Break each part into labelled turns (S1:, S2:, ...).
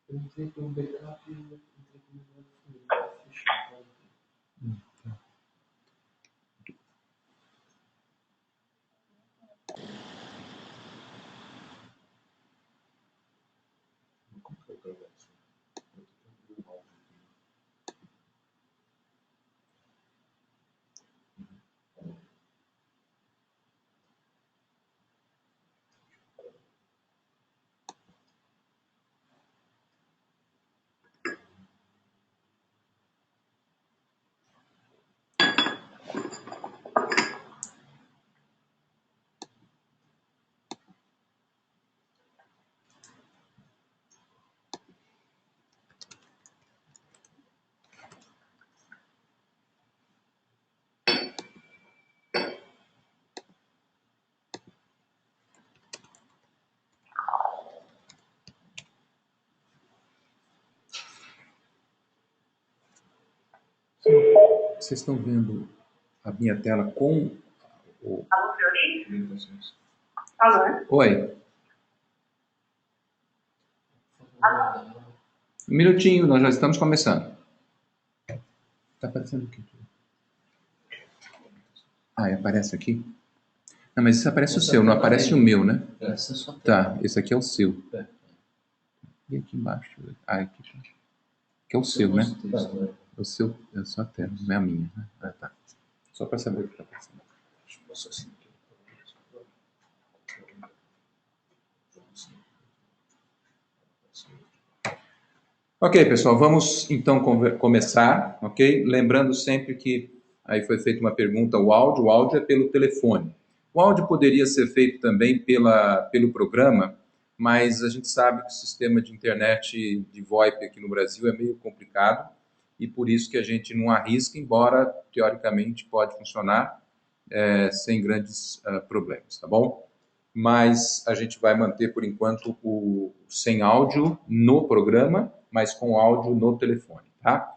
S1: Eu entrei com um backup e entrei com um backup fechado. Como que eu gravo isso? Eu tô com o áudio aqui. Vocês estão vendo a minha tela com o...
S2: Alô, Fiori? Alô?
S1: Oi.
S2: Alô?
S1: Um minutinho, nós já estamos começando. Está aparecendo o quê? Ah, aparece aqui? Não, mas isso aparece o seu, não aparece o meu, né?
S3: Essa é só
S1: Tá, esse aqui é o seu.
S3: É.
S1: E aqui embaixo? Ah, aqui. Que é o seu, né? O seu é só a tela, não é a minha, né? Ah, tá. Só para saber o que está passando. Ok, pessoal, vamos então começar, ok? Lembrando sempre que aí foi feita uma pergunta, o áudio é pelo telefone. O áudio poderia ser feito também pelo programa, mas a gente sabe que o sistema de internet de VoIP aqui no Brasil é meio complicado e por isso que a gente não arrisca, embora teoricamente pode funcionar sem grandes problemas, tá bom? Mas a gente vai manter por enquanto o sem áudio no programa, mas com áudio no telefone, tá?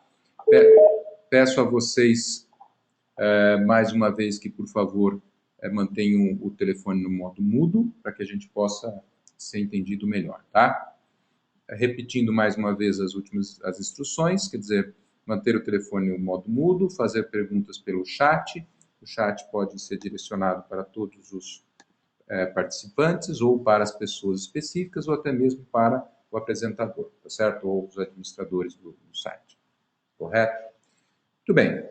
S1: Peço a vocês mais uma vez que, por favor, mantenham o telefone no modo mudo, para que a gente possa ser entendido melhor, tá? Repetindo mais uma vez as instruções, quer dizer, manter o telefone no modo mudo, fazer perguntas pelo chat. O chat pode ser direcionado para todos os participantes ou para as pessoas específicas ou até mesmo para o apresentador, tá certo? Ou os administradores do site, correto? Muito bem.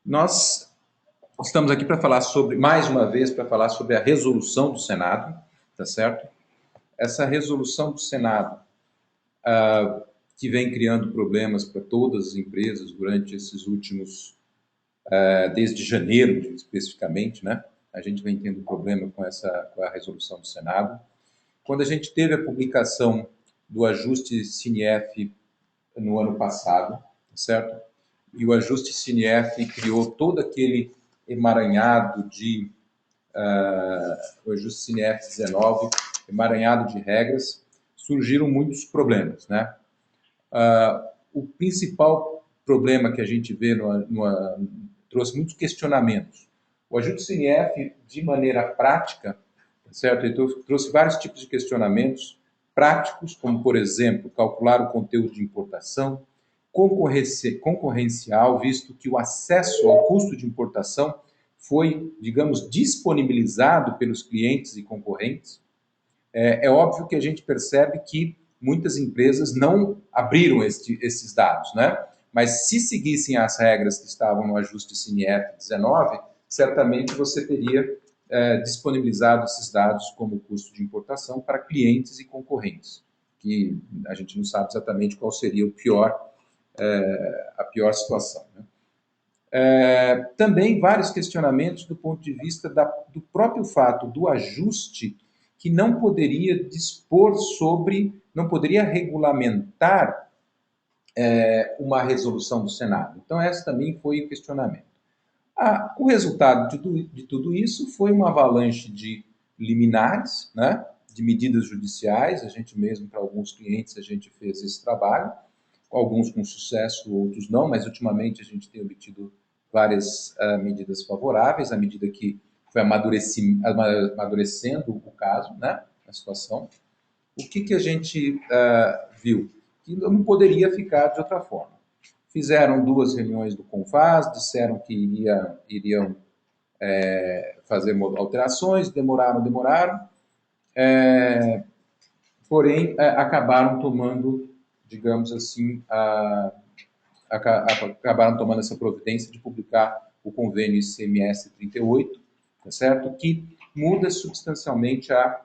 S1: Nós estamos aqui para falar sobre, mais uma vez, para falar sobre a resolução do Senado, tá certo? Essa resolução do Senado, que vem criando problemas para todas as empresas durante esses últimos, desde janeiro especificamente, né? A gente vem tendo problema com a resolução do Senado. Quando a gente teve a publicação do ajuste CINEF no ano passado, certo? E o ajuste CINEF criou todo aquele emaranhado de... o ajuste CINEF 19, emaranhado de regras, surgiram muitos problemas, né? O principal problema que a gente vê trouxe muitos questionamentos. O ajuste CINEF, de maneira prática, certo? Ele trouxe vários tipos de questionamentos práticos, como, por exemplo, calcular o conteúdo de importação, concorrencial, visto que o acesso ao custo de importação foi, digamos, disponibilizado pelos clientes e concorrentes. É óbvio que a gente percebe que muitas empresas não abriram esses dados, né? Mas se seguissem as regras que estavam no ajuste CINEF 19, certamente você teria disponibilizado esses dados como custo de importação para clientes e concorrentes, que a gente não sabe exatamente qual seria a pior situação, né? Também vários questionamentos do ponto de vista do próprio fato do ajuste, que não poderia dispor sobre, não poderia regulamentar uma resolução do Senado. Então, esse também foi o questionamento. O resultado de tudo isso foi uma avalanche de liminares, né, de medidas judiciais. A gente mesmo, para alguns clientes, a gente fez esse trabalho, alguns com sucesso, outros não, mas ultimamente a gente tem obtido várias medidas favoráveis, à medida que foi amadurecendo o caso, né, a situação. O que a gente viu? Que não poderia ficar de outra forma. Fizeram 2 reuniões do CONFAS, disseram que iriam fazer alterações, demoraram, porém acabaram tomando, digamos assim, acabaram tomando essa providência de publicar o convênio ICMS 38, tá certo? Que muda substancialmente a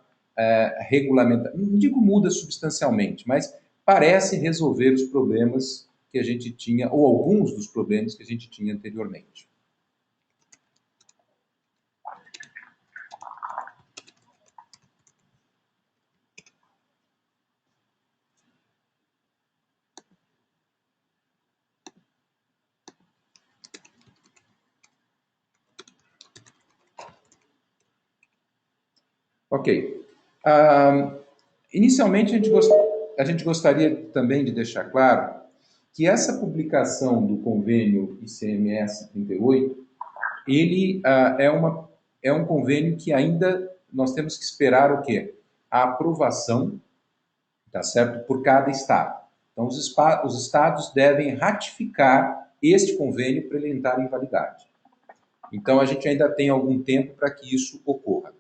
S1: regulamentação. Não digo muda substancialmente, mas parece resolver os problemas que a gente tinha, ou alguns dos problemas que a gente tinha anteriormente. Ok. Inicialmente, a gente gostaria também de deixar claro que essa publicação do convênio ICMS 38, ele é um convênio que ainda nós temos que esperar o quê? A aprovação, tá certo? Por cada estado. Então, os estados devem ratificar este convênio para ele entrar em validade. Então, a gente ainda tem algum tempo para que isso ocorra.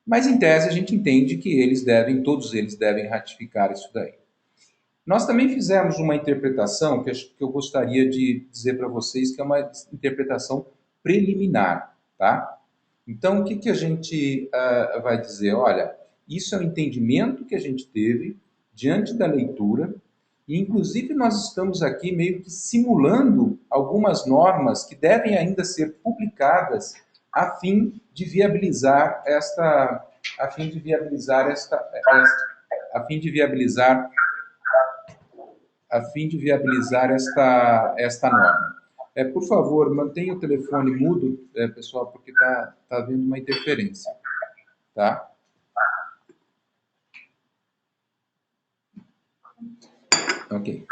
S1: Mas, em tese, a gente entende que todos eles devem ratificar isso daí. Nós também fizemos uma interpretação que eu gostaria de dizer para vocês que é uma interpretação preliminar, tá? Então, o que a gente vai dizer? Olha, isso é um entendimento que a gente teve diante da leitura e, inclusive, nós estamos aqui meio que simulando algumas normas que devem ainda ser publicadas a fim de viabilizar esta norma. Por favor, mantenha o telefone mudo, pessoal, porque tá havendo uma interferência, tá? Ok.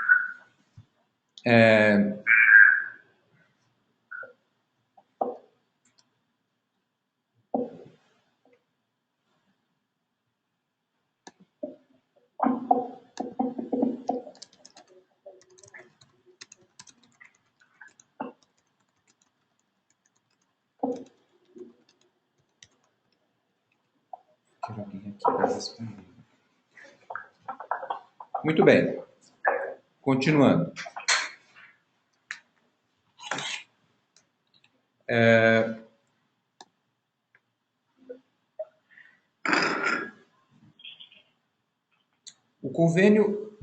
S1: Quero alguém aqui para responder. Muito bem. Continuando. O convênio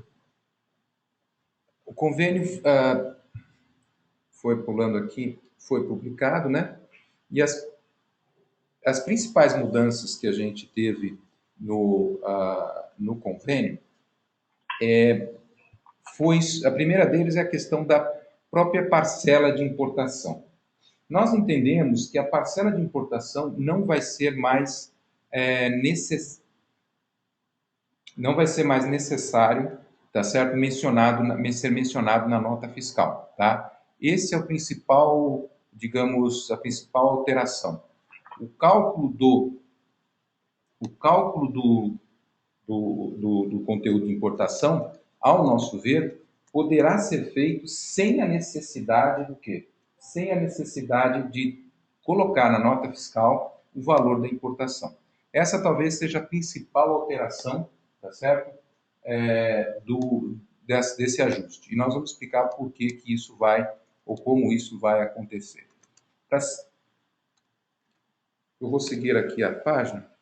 S1: foi pulando aqui, foi publicado, né? E as principais mudanças que a gente teve no convênio a primeira deles é a questão da própria parcela de importação. Nós entendemos que a parcela de importação não vai ser mais necessário, tá certo? Ser mencionado na nota fiscal, tá? Esse é o principal, digamos, a principal alteração. O cálculo do conteúdo de importação, ao nosso ver, poderá ser feito sem a necessidade do quê? Sem a necessidade de colocar na nota fiscal o valor da importação. Essa talvez seja a principal alteração, tá certo? Desse ajuste. E nós vamos explicar por que isso vai, ou como isso vai acontecer. Eu vou seguir aqui a página.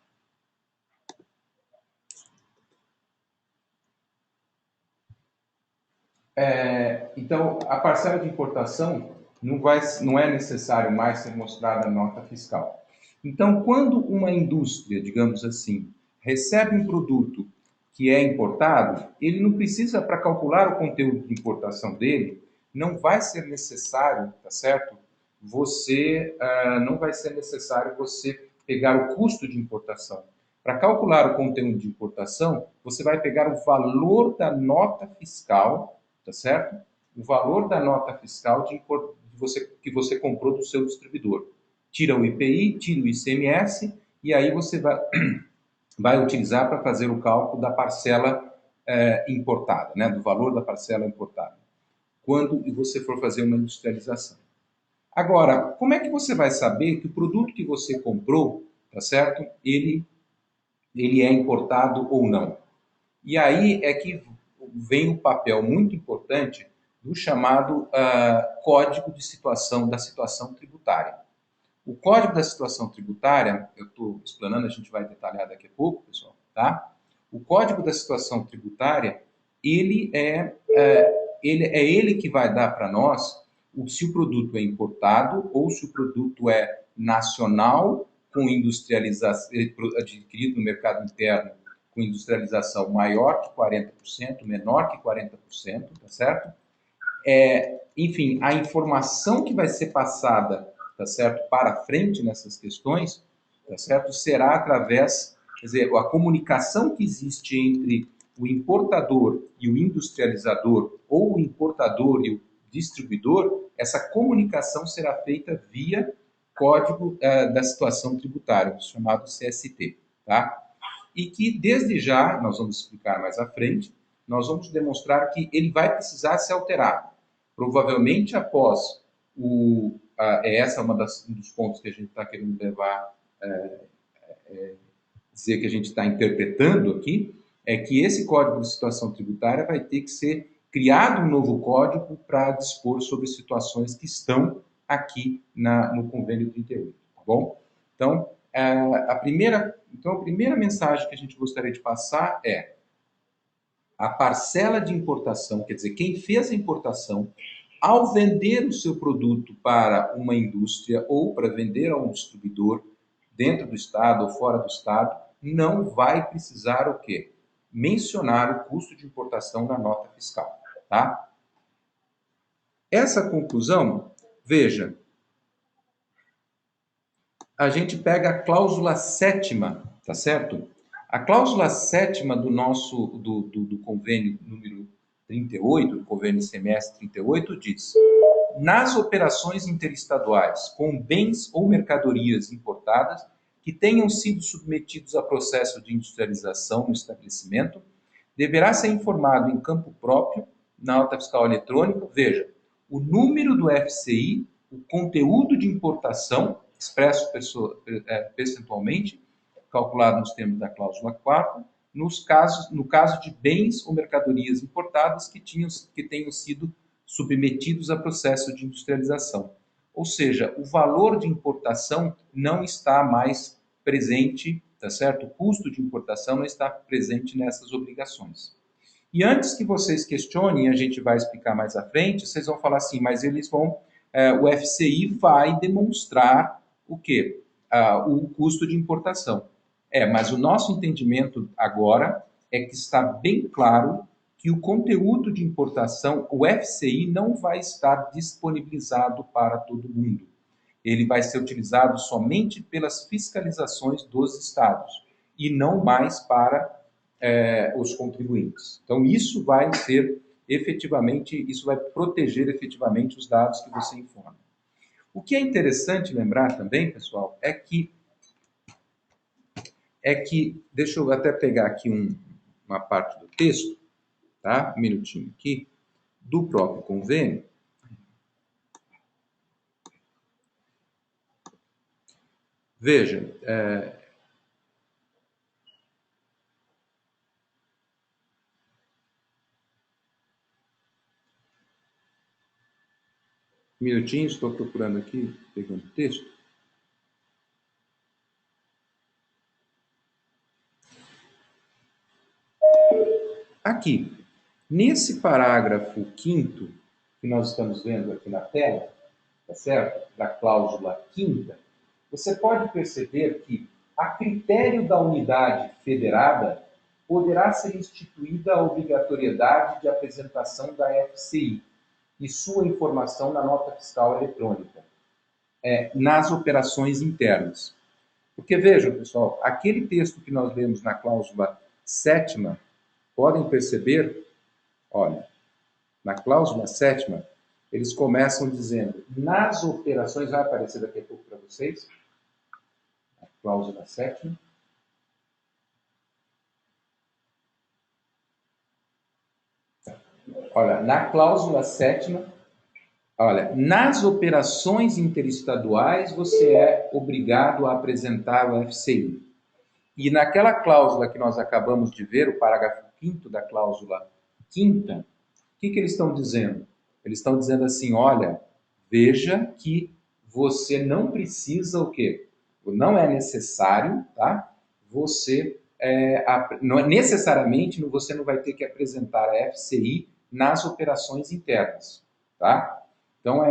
S1: Então, a parcela de importação não é necessário mais ser mostrada na nota fiscal. Então, quando uma indústria, digamos assim, recebe um produto que é importado, ele não precisa, para calcular o conteúdo de importação dele, não vai ser necessário, tá certo? Não vai ser necessário você pegar o custo de importação. Para calcular o conteúdo de importação, você vai pegar o valor da nota fiscal, tá certo? O valor da nota fiscal que você comprou do seu distribuidor. Tira o IPI, tira o ICMS, e aí você vai vai utilizar para fazer o cálculo da parcela importada, né, do valor da parcela importada, quando você for fazer uma industrialização. Agora, como é que você vai saber que o produto que você comprou, tá certo, ele é importado ou não? E aí é que vem o papel muito importante do chamado Código de Situação da Situação Tributária. O Código da Situação Tributária, eu estou explanando, a gente vai detalhar daqui a pouco, pessoal, tá? O Código da Situação Tributária, ele ele que vai dar para nós se o produto é importado ou se o produto é nacional, com industrialização, adquirido no mercado interno, com industrialização maior que 40%, menor que 40%, tá certo? Enfim, a informação que vai ser passada, tá certo, para frente nessas questões, tá certo, será através, quer dizer, a comunicação que existe entre o importador e o industrializador, ou o importador e o distribuidor, essa comunicação será feita via Código da Situação Tributária, chamado CST, tá? E que, desde já, nós vamos explicar mais à frente, nós vamos demonstrar que ele vai precisar ser alterado. Provavelmente após essa é um dos pontos que a gente está querendo levar, dizer que a gente está interpretando aqui, é que esse Código de Situação Tributária vai ter que ser criado um novo código para dispor sobre situações que estão aqui no Convênio 38, tá bom? Então, a primeira mensagem que a gente gostaria de passar é a parcela de importação, quer dizer, quem fez a importação, ao vender o seu produto para uma indústria ou para vender a um distribuidor dentro do estado ou fora do estado, não vai precisar o quê? Mencionar o custo de importação na nota fiscal, tá? Essa conclusão, veja, a gente pega a cláusula 7ª, tá certo? A cláusula 7ª do convênio número 38, do convênio ICMS 38, diz: nas operações interestaduais com bens ou mercadorias importadas que tenham sido submetidos a processo de industrialização no estabelecimento, deverá ser informado em campo próprio, na nota fiscal eletrônica, veja, o número do FCI, o conteúdo de importação, expresso percentualmente, calculado nos termos da cláusula 4, no caso de bens ou mercadorias importadas que tenham sido submetidos a processo de industrialização. Ou seja, o valor de importação não está mais presente, tá certo? O custo de importação não está presente nessas obrigações. E antes que vocês questionem, a gente vai explicar mais à frente, vocês vão falar assim, mas eles vão, o FCI vai demonstrar o quê? O custo de importação. Mas o nosso entendimento agora é que está bem claro que o conteúdo de importação, o FCI não vai estar disponibilizado para todo mundo. Ele vai ser utilizado somente pelas fiscalizações dos estados e não mais para os contribuintes. Então, isso vai ser efetivamente, isso vai proteger efetivamente os dados que você informa. O que é interessante lembrar também, pessoal, é que deixa eu até pegar aqui uma parte do texto, tá? Um minutinho aqui, do próprio convênio. Veja, um minutinho, estou procurando aqui, pegando o texto. Aqui, nesse parágrafo 5º, que nós estamos vendo aqui na tela, tá certo? Da cláusula 5ª, você pode perceber que, a critério da unidade federada, poderá ser instituída a obrigatoriedade de apresentação da FCI e sua informação na nota fiscal eletrônica, nas operações internas. Porque vejam, pessoal, aquele texto que nós lemos na cláusula 7ª, podem perceber, olha, na cláusula 7ª, eles começam dizendo, nas operações, vai aparecer daqui a pouco para vocês, a cláusula 7ª, Olha, na cláusula 7ª, olha, nas operações interestaduais você é obrigado a apresentar o FCI. E naquela cláusula que nós acabamos de ver, o parágrafo 5º da cláusula 5ª, o que eles estão dizendo? Eles estão dizendo assim, olha, veja que você não precisa o quê? Não é necessário, tá? Você, não, necessariamente, você não vai ter que apresentar a FCI nas operações internas, tá? Então,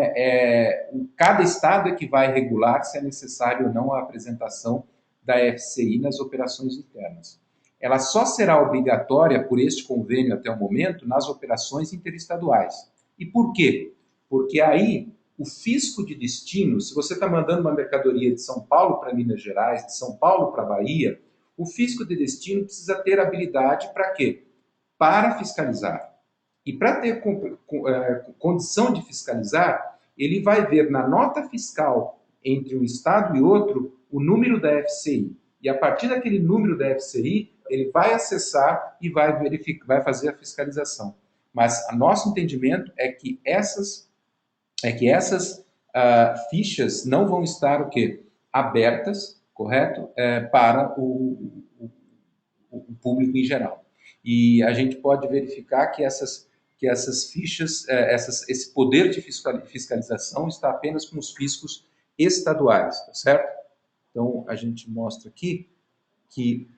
S1: cada estado é que vai regular se é necessário ou não a apresentação da FCI nas operações internas. Ela só será obrigatória por este convênio até o momento nas operações interestaduais. E por quê? Porque aí o fisco de destino, se você está mandando uma mercadoria de São Paulo para Minas Gerais, de São Paulo para Bahia, o fisco de destino precisa ter habilidade para quê? Para fiscalizar. E para ter condição de fiscalizar, ele vai ver na nota fiscal entre um estado e outro o número da FCI. E a partir daquele número da FCI, ele vai acessar e vai verificar, vai fazer a fiscalização. Mas o nosso entendimento é que essas fichas não vão estar o quê? Abertas, correto? Para o público em geral. E a gente pode verificar que essas fichas, esse poder de fiscalização está apenas com os fiscos estaduais, tá certo? Então, a gente mostra aqui que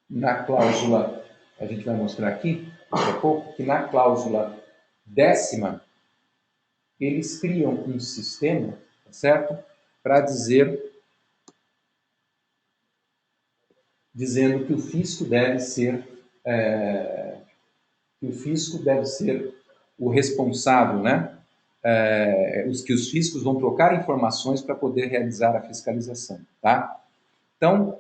S1: na cláusula, a gente vai mostrar aqui, daqui a pouco, que na cláusula 10ª, eles criam um sistema, tá certo? Para dizendo que o fisco deve ser o responsável, né? Que os fiscos vão trocar informações para poder realizar a fiscalização, tá? Então,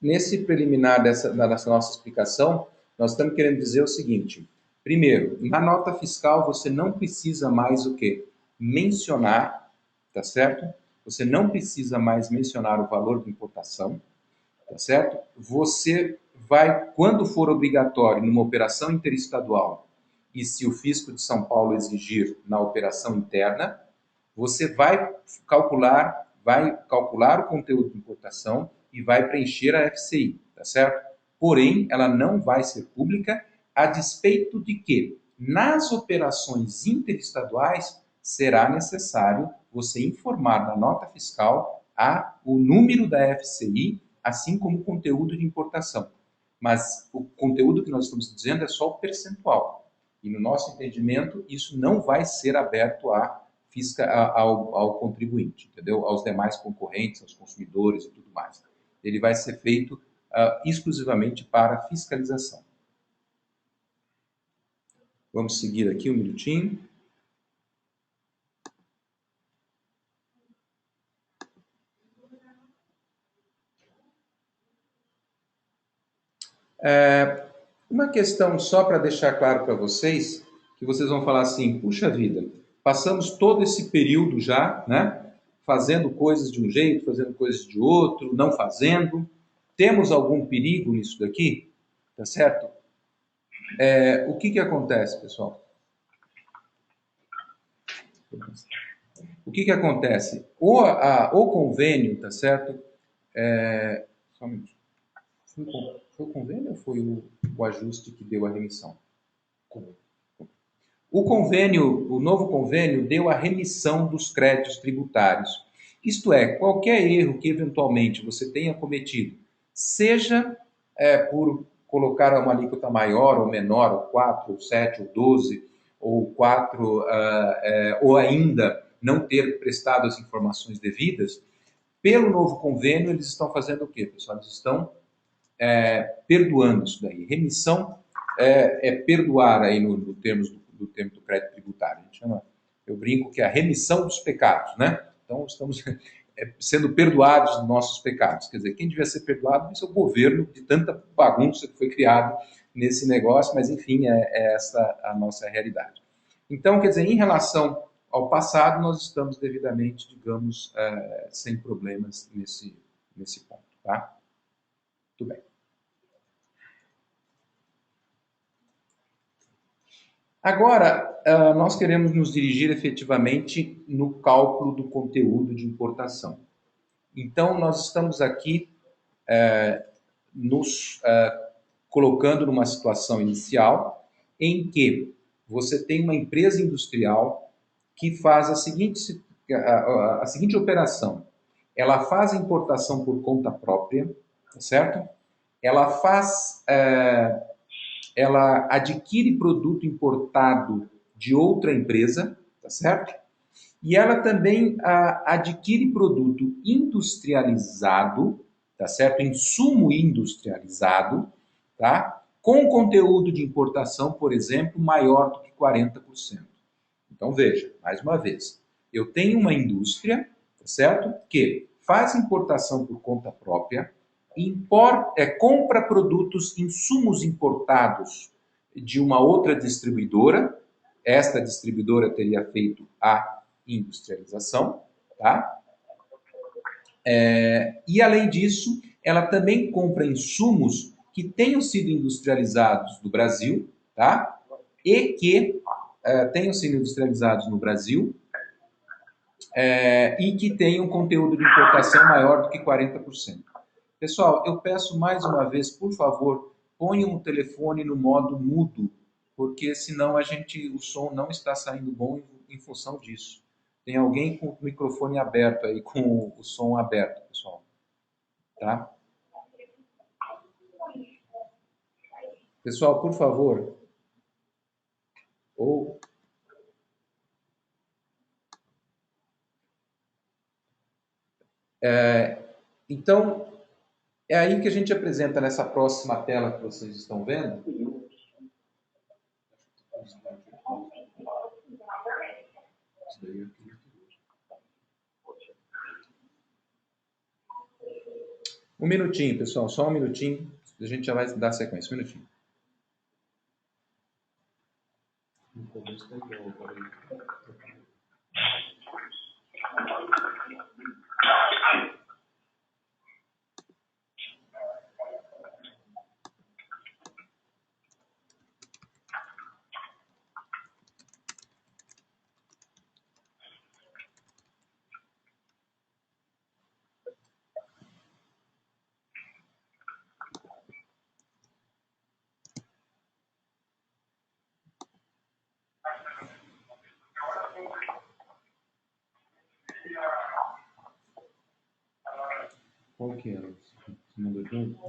S1: nesse preliminar dessa nossa explicação, nós estamos querendo dizer o seguinte: primeiro, na nota fiscal você não precisa mais o quê? Mencionar, tá certo? Você não precisa mais mencionar o valor de importação, tá certo? Você vai, quando for obrigatório numa operação interestadual, e se o fisco de São Paulo exigir na operação interna, você vai calcular o conteúdo de importação e vai preencher a FCI, tá certo? Porém, ela não vai ser pública, a despeito de que, nas operações interestaduais, será necessário você informar na nota fiscal o número da FCI, assim como o conteúdo de importação. Mas o conteúdo que nós estamos dizendo é só o percentual. E no nosso entendimento, isso não vai ser aberto ao contribuinte, entendeu? Aos demais concorrentes, aos consumidores e tudo mais. Ele vai ser feito exclusivamente para fiscalização. Vamos seguir aqui um minutinho. Uma questão só para deixar claro para vocês, que vocês vão falar assim, puxa vida, passamos todo esse período já, né? Fazendo coisas de um jeito, fazendo coisas de outro, não fazendo. Temos algum perigo nisso daqui? Tá certo? O que acontece, pessoal? O que acontece? O convênio, tá certo? Só um minuto. Foi o convênio ou foi o ajuste que deu a remissão? O novo convênio deu a remissão dos créditos tributários. Isto é, qualquer erro que eventualmente você tenha cometido, seja por colocar uma alíquota maior ou menor, ou 4, ou 7, ou 12, ou 4, ou ainda não ter prestado as informações devidas, pelo novo convênio eles estão fazendo o quê, pessoal? Eles estão perdoando isso daí. Remissão é perdoar aí no termo do crédito tributário. A gente chama, eu brinco que é a remissão dos pecados, né? Então estamos sendo perdoados dos nossos pecados. Quer dizer, quem devia ser perdoado é o governo de tanta bagunça que foi criada nesse negócio, mas enfim, é essa a nossa realidade. Então, quer dizer, em relação ao passado, nós estamos devidamente, digamos, sem problemas nesse ponto, tá? Tudo bem. Agora, nós queremos nos dirigir efetivamente no cálculo do conteúdo de importação. Então, nós estamos aqui nos colocando numa situação inicial em que você tem uma empresa industrial que faz a seguinte operação. Ela faz a importação por conta própria, tá certo? Ela adquire produto importado de outra empresa, tá certo? E ela também adquire produto industrializado, tá certo? Insumo industrializado, tá? Com conteúdo de importação, por exemplo, maior do que 40%. Então, veja, mais uma vez, eu tenho uma indústria, tá certo? Que faz importação por conta própria, compra produtos, insumos importados de uma outra distribuidora. Esta distribuidora teria feito a industrialização, tá? E além disso, ela também compra insumos que tenham sido industrializados no Brasil, tá? E que tenham sido industrializados no Brasil e que tenham um conteúdo de importação maior do que 40%. Pessoal, eu peço mais uma vez, por favor, ponham o telefone no modo mudo, porque senão o som não está saindo bom em função disso. Tem alguém com o microfone aberto aí, com o som aberto, pessoal. Tá? Pessoal, por favor. Então, é aí que a gente apresenta nessa próxima tela que vocês estão vendo. Um minutinho, pessoal, só um minutinho. A gente já vai dar sequência. Um minutinho. No começo tá igual, Qual que era? Você mandou junto?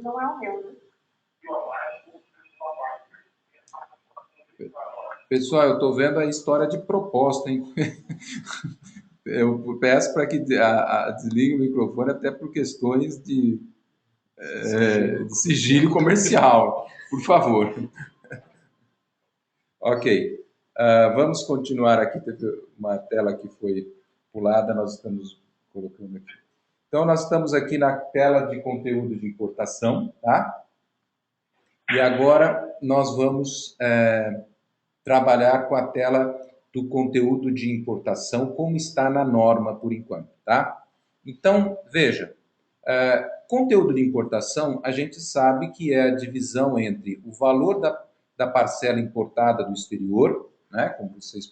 S2: Não é o meu, né?
S1: Pessoal, eu estou vendo a história de proposta, hein? Eu peço para que desligue o microfone até por questões de sigilo comercial, por favor. Ok. Vamos continuar aqui. Teve uma tela que foi pulada, nós estamos colocando aqui. Então, nós estamos aqui na tela de conteúdo de importação, tá? E agora nós vamos trabalhar com a tela do conteúdo de importação, como está na norma por enquanto, tá? Então, veja, conteúdo de importação, a gente sabe que é a divisão entre o valor da parcela importada do exterior, né, como vocês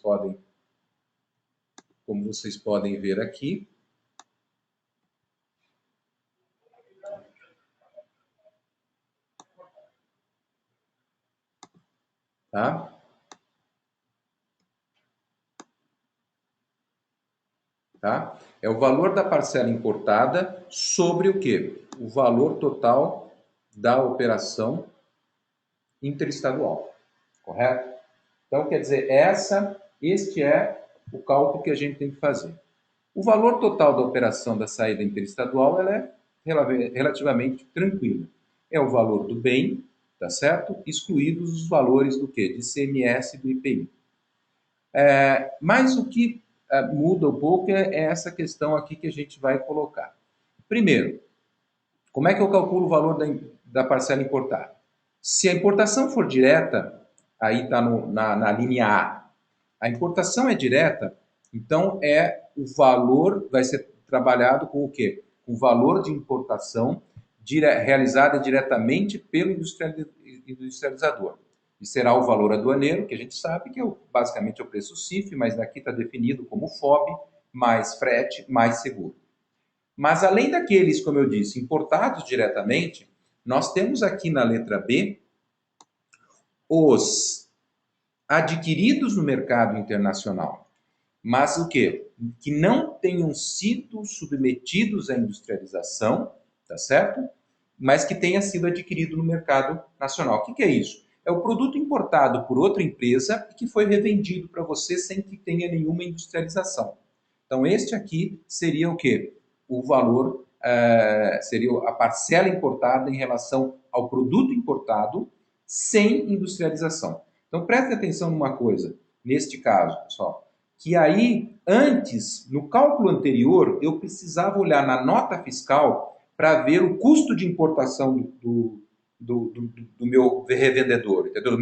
S1: podem ver aqui, tá? Tá? É o valor da parcela importada sobre o quê? O valor total da operação interestadual, correto? Então, quer dizer, este é o cálculo que a gente tem que fazer. O valor total da operação da saída interestadual ela é relativamente tranquila. É o valor do bem, tá certo? Excluídos os valores do quê? De ICMS e do IPI. Mas o que muda um pouco é essa questão aqui que a gente vai colocar. Primeiro, como é que eu calculo o valor da parcela importada? Se a importação for direta, aí está na linha A. A importação é direta, então o valor vai ser trabalhado com o quê? Com o valor de importação realizada diretamente pelo industrializador. E será o valor aduaneiro, que a gente sabe que basicamente é o preço CIF, mas daqui está definido como FOB, mais frete, mais seguro. Mas além daqueles, como eu disse, importados diretamente, nós temos aqui na letra B os adquiridos no mercado internacional. Mas o quê? Que não tenham sido submetidos à industrialização, tá certo? Mas que tenha sido adquirido no mercado nacional. O que é isso? É o produto importado por outra empresa e que foi revendido para você sem que tenha nenhuma industrialização. Então, este aqui seria o quê? O valor, seria a parcela importada em relação ao produto importado sem industrialização. Então, preste atenção numa coisa, neste caso, pessoal, que aí, antes, no cálculo anterior, eu precisava olhar na nota fiscal para ver o custo de importação do meu revendedor, entendeu?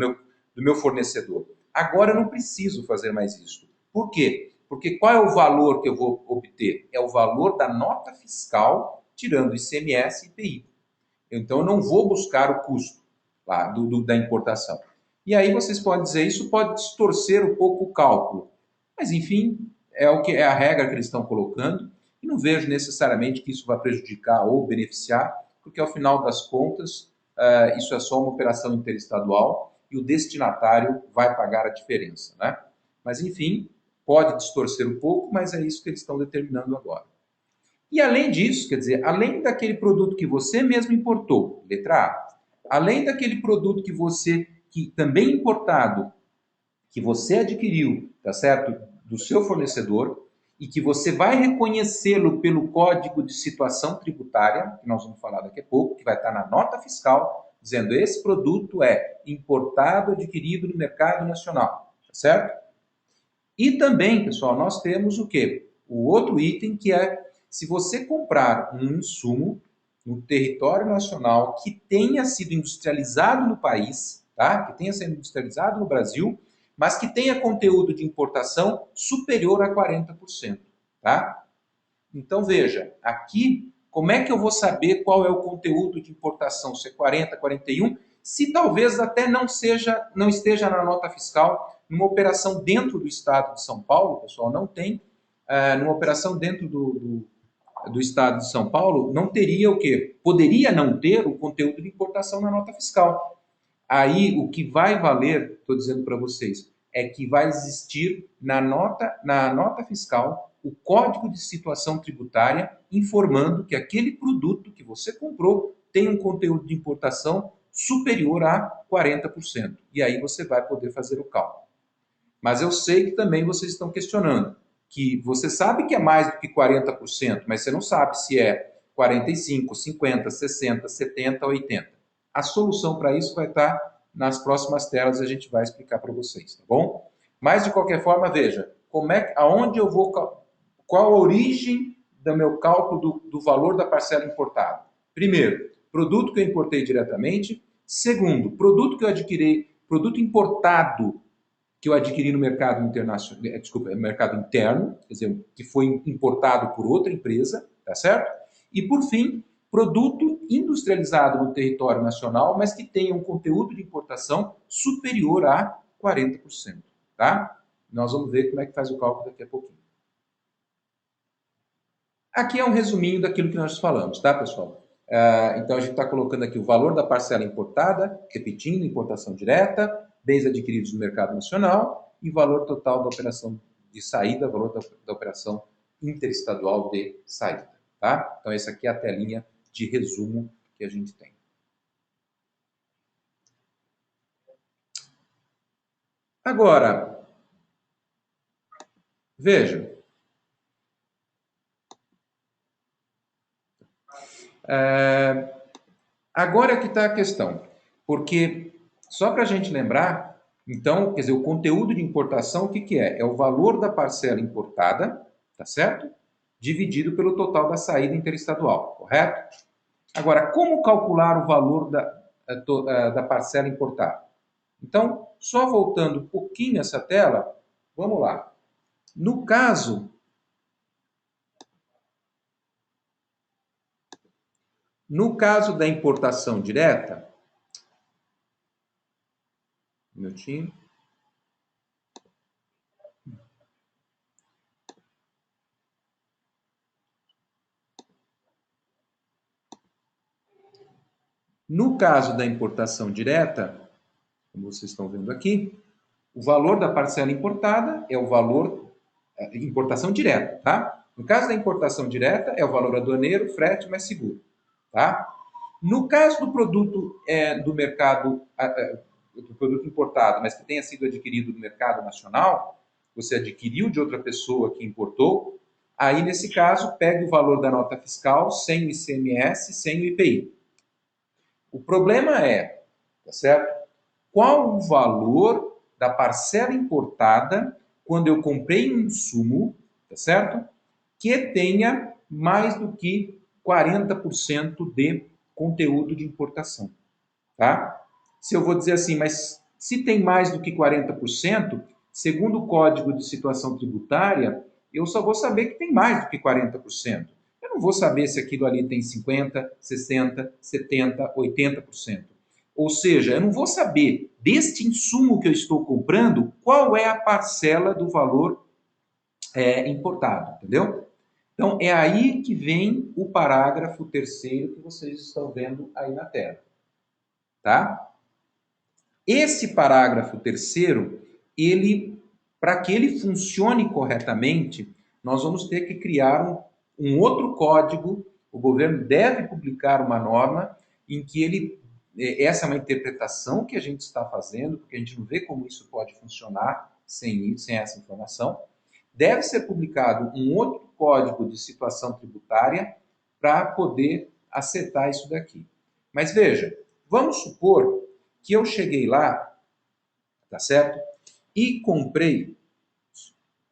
S1: Do meu fornecedor. Agora eu não preciso fazer mais isso. Por quê? Porque qual é o valor que eu vou obter? É o valor da nota fiscal, tirando ICMS e IPI. Então eu não vou buscar o custo lá da importação. E aí vocês podem dizer, isso pode distorcer um pouco o cálculo. Mas enfim, é o que é a regra que eles estão colocando, e não vejo necessariamente que isso vai prejudicar ou beneficiar, porque ao final das contas, isso é só uma operação interestadual e o destinatário vai pagar a diferença, né? Mas enfim, pode distorcer um pouco, mas é isso que eles estão determinando agora. E além disso, quer dizer, além daquele produto que você mesmo importou, letra A, além daquele produto que também importado, que você adquiriu, tá certo? Do seu fornecedor, e que você vai reconhecê-lo pelo Código de Situação Tributária, que nós vamos falar daqui a pouco, que vai estar na nota fiscal, dizendo esse produto é importado, adquirido no mercado nacional, tá certo? E também, pessoal, nós temos o quê? O outro item que é, se você comprar um insumo no território nacional que tenha sido industrializado no país, tá? Que tenha sido industrializado no Brasil, mas que tenha conteúdo de importação superior a 40%, tá? Então, veja, aqui, como é que eu vou saber qual é o conteúdo de importação, se é 40, 41, se talvez até não esteja na nota fiscal, numa operação dentro do estado de São Paulo, pessoal, não tem, numa operação dentro do estado de São Paulo, não teria o quê? Poderia não ter o conteúdo de importação na nota fiscal. Aí, o que vai valer, estou dizendo para vocês, é que vai existir na nota fiscal o Código de Situação Tributária informando que aquele produto que você comprou tem um conteúdo de importação superior a 40%. E aí você vai poder fazer o cálculo. Mas eu sei que também vocês estão questionando, que você sabe que é mais do que 40%, mas você não sabe se é 45, 50, 60, 70, 80. A solução para isso vai estar nas próximas telas, a gente vai explicar para vocês, tá bom? Mas de qualquer forma, veja, aonde eu vou, qual a origem do meu cálculo do valor da parcela importada? Primeiro, produto que eu importei diretamente. Segundo, produto que eu adquiri, produto importado que eu adquiri no mercado internacional, desculpa, mercado interno, quer dizer, que foi importado por outra empresa, tá certo? E por fim, produto industrializado no território nacional, mas que tenha um conteúdo de importação superior a 40%, tá? Nós vamos ver como é que faz o cálculo daqui a pouquinho. Aqui é um resuminho daquilo que nós falamos, tá, pessoal? Então, a gente está colocando aqui o valor da parcela importada, repetindo, importação direta, bens adquiridos no mercado nacional e valor total da operação de saída, valor da operação interestadual de saída. Tá? Então, essa aqui é a telinha de resumo que a gente tem. Agora, veja. Agora é que está a questão. Porque, só para a gente lembrar, então, quer dizer, o conteúdo de importação, o que, que é? É o valor da parcela importada, tá certo? Dividido pelo total da saída interestadual, correto? Agora, como calcular o valor da parcela importada? Então, só voltando um pouquinho essa tela, vamos lá. No caso da importação direta, um minutinho. No caso da importação direta, como vocês estão vendo aqui, o valor da parcela importada é o valor importação direta, tá? No caso da importação direta, é o valor aduaneiro, frete mais seguro, tá? No caso do produto do mercado, do produto importado, mas que tenha sido adquirido no mercado nacional, você adquiriu de outra pessoa que importou, aí nesse caso, pegue o valor da nota fiscal sem o ICMS, sem o IPI. O problema é, tá certo? Qual o valor da parcela importada quando eu comprei um insumo, tá certo? Que tenha mais do que 40% de conteúdo de importação, tá? Se eu vou dizer assim, mas se tem mais do que 40%, segundo o Código de Situação Tributária, eu só vou saber que tem mais do que 40%. Eu não vou saber se aquilo ali tem 50%, 60%, 70%, 80%. Ou seja, eu não vou saber deste insumo que eu estou comprando qual é a parcela do valor importado, entendeu? Então, é aí que vem o parágrafo 3º que vocês estão vendo aí na tela. Tá? Esse parágrafo 3º, para que ele funcione corretamente, nós vamos ter que criar um outro código. O governo deve publicar uma norma em que essa é uma interpretação que a gente está fazendo, porque a gente não vê como isso pode funcionar sem essa informação. Deve ser publicado um outro código de situação tributária para poder acertar isso daqui. Mas veja, vamos supor que eu cheguei lá, tá certo? E comprei,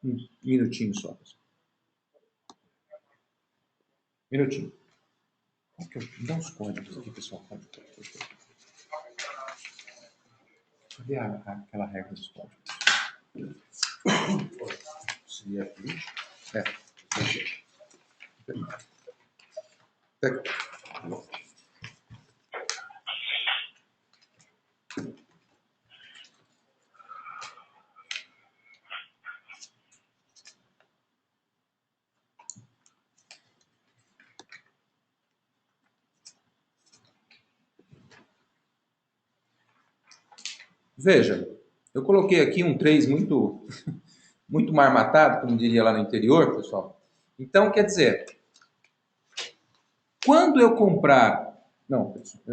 S1: um minutinho só, pessoal. Minutinho. Me dá uns códigos aqui, pessoal. Cadê aquela regra dos códigos? Seria aqui. Pega. Veja, eu coloquei aqui um 3 muito, muito marmatado, como diria lá no interior, pessoal. Então, quer dizer, quando eu comprar... Não, pessoal,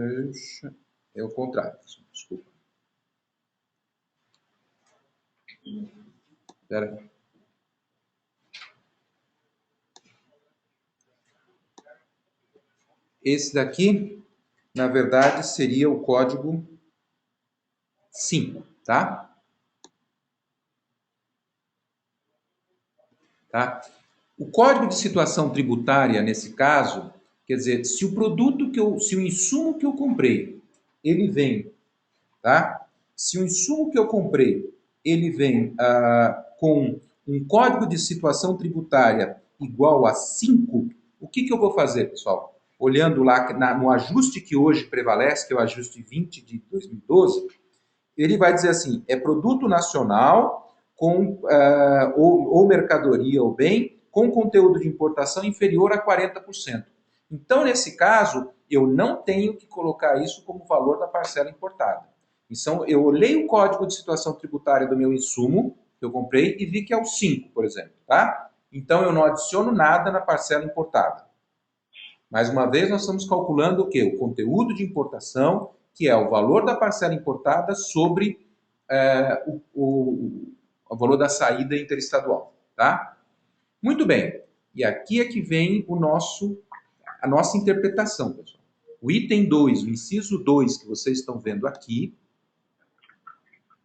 S1: é o contrário, pessoal, desculpa. Espera aí. Esse daqui, na verdade, seria o código 5, tá? Tá? O código de situação tributária, nesse caso, quer dizer, se o insumo que eu comprei, ele vem, tá? Se o insumo que eu comprei, ele vem com um código de situação tributária igual a 5, o que eu vou fazer, pessoal? Olhando lá no ajuste que hoje prevalece, que é o ajuste 20 de 2012, ele vai dizer assim, é produto nacional com, ou mercadoria ou bem com conteúdo de importação inferior a 40%. Então, nesse caso, eu não tenho que colocar isso como valor da parcela importada. Então, eu olhei o código de situação tributária do meu insumo, que eu comprei, e vi que é o 5, por exemplo, tá? Então, eu não adiciono nada na parcela importada. Mais uma vez, nós estamos calculando o quê? O conteúdo de importação, que é o valor da parcela importada sobre o valor da saída interestadual, tá? Muito bem. E aqui é que vem a nossa interpretação, pessoal. O item 2, o inciso 2 que vocês estão vendo aqui,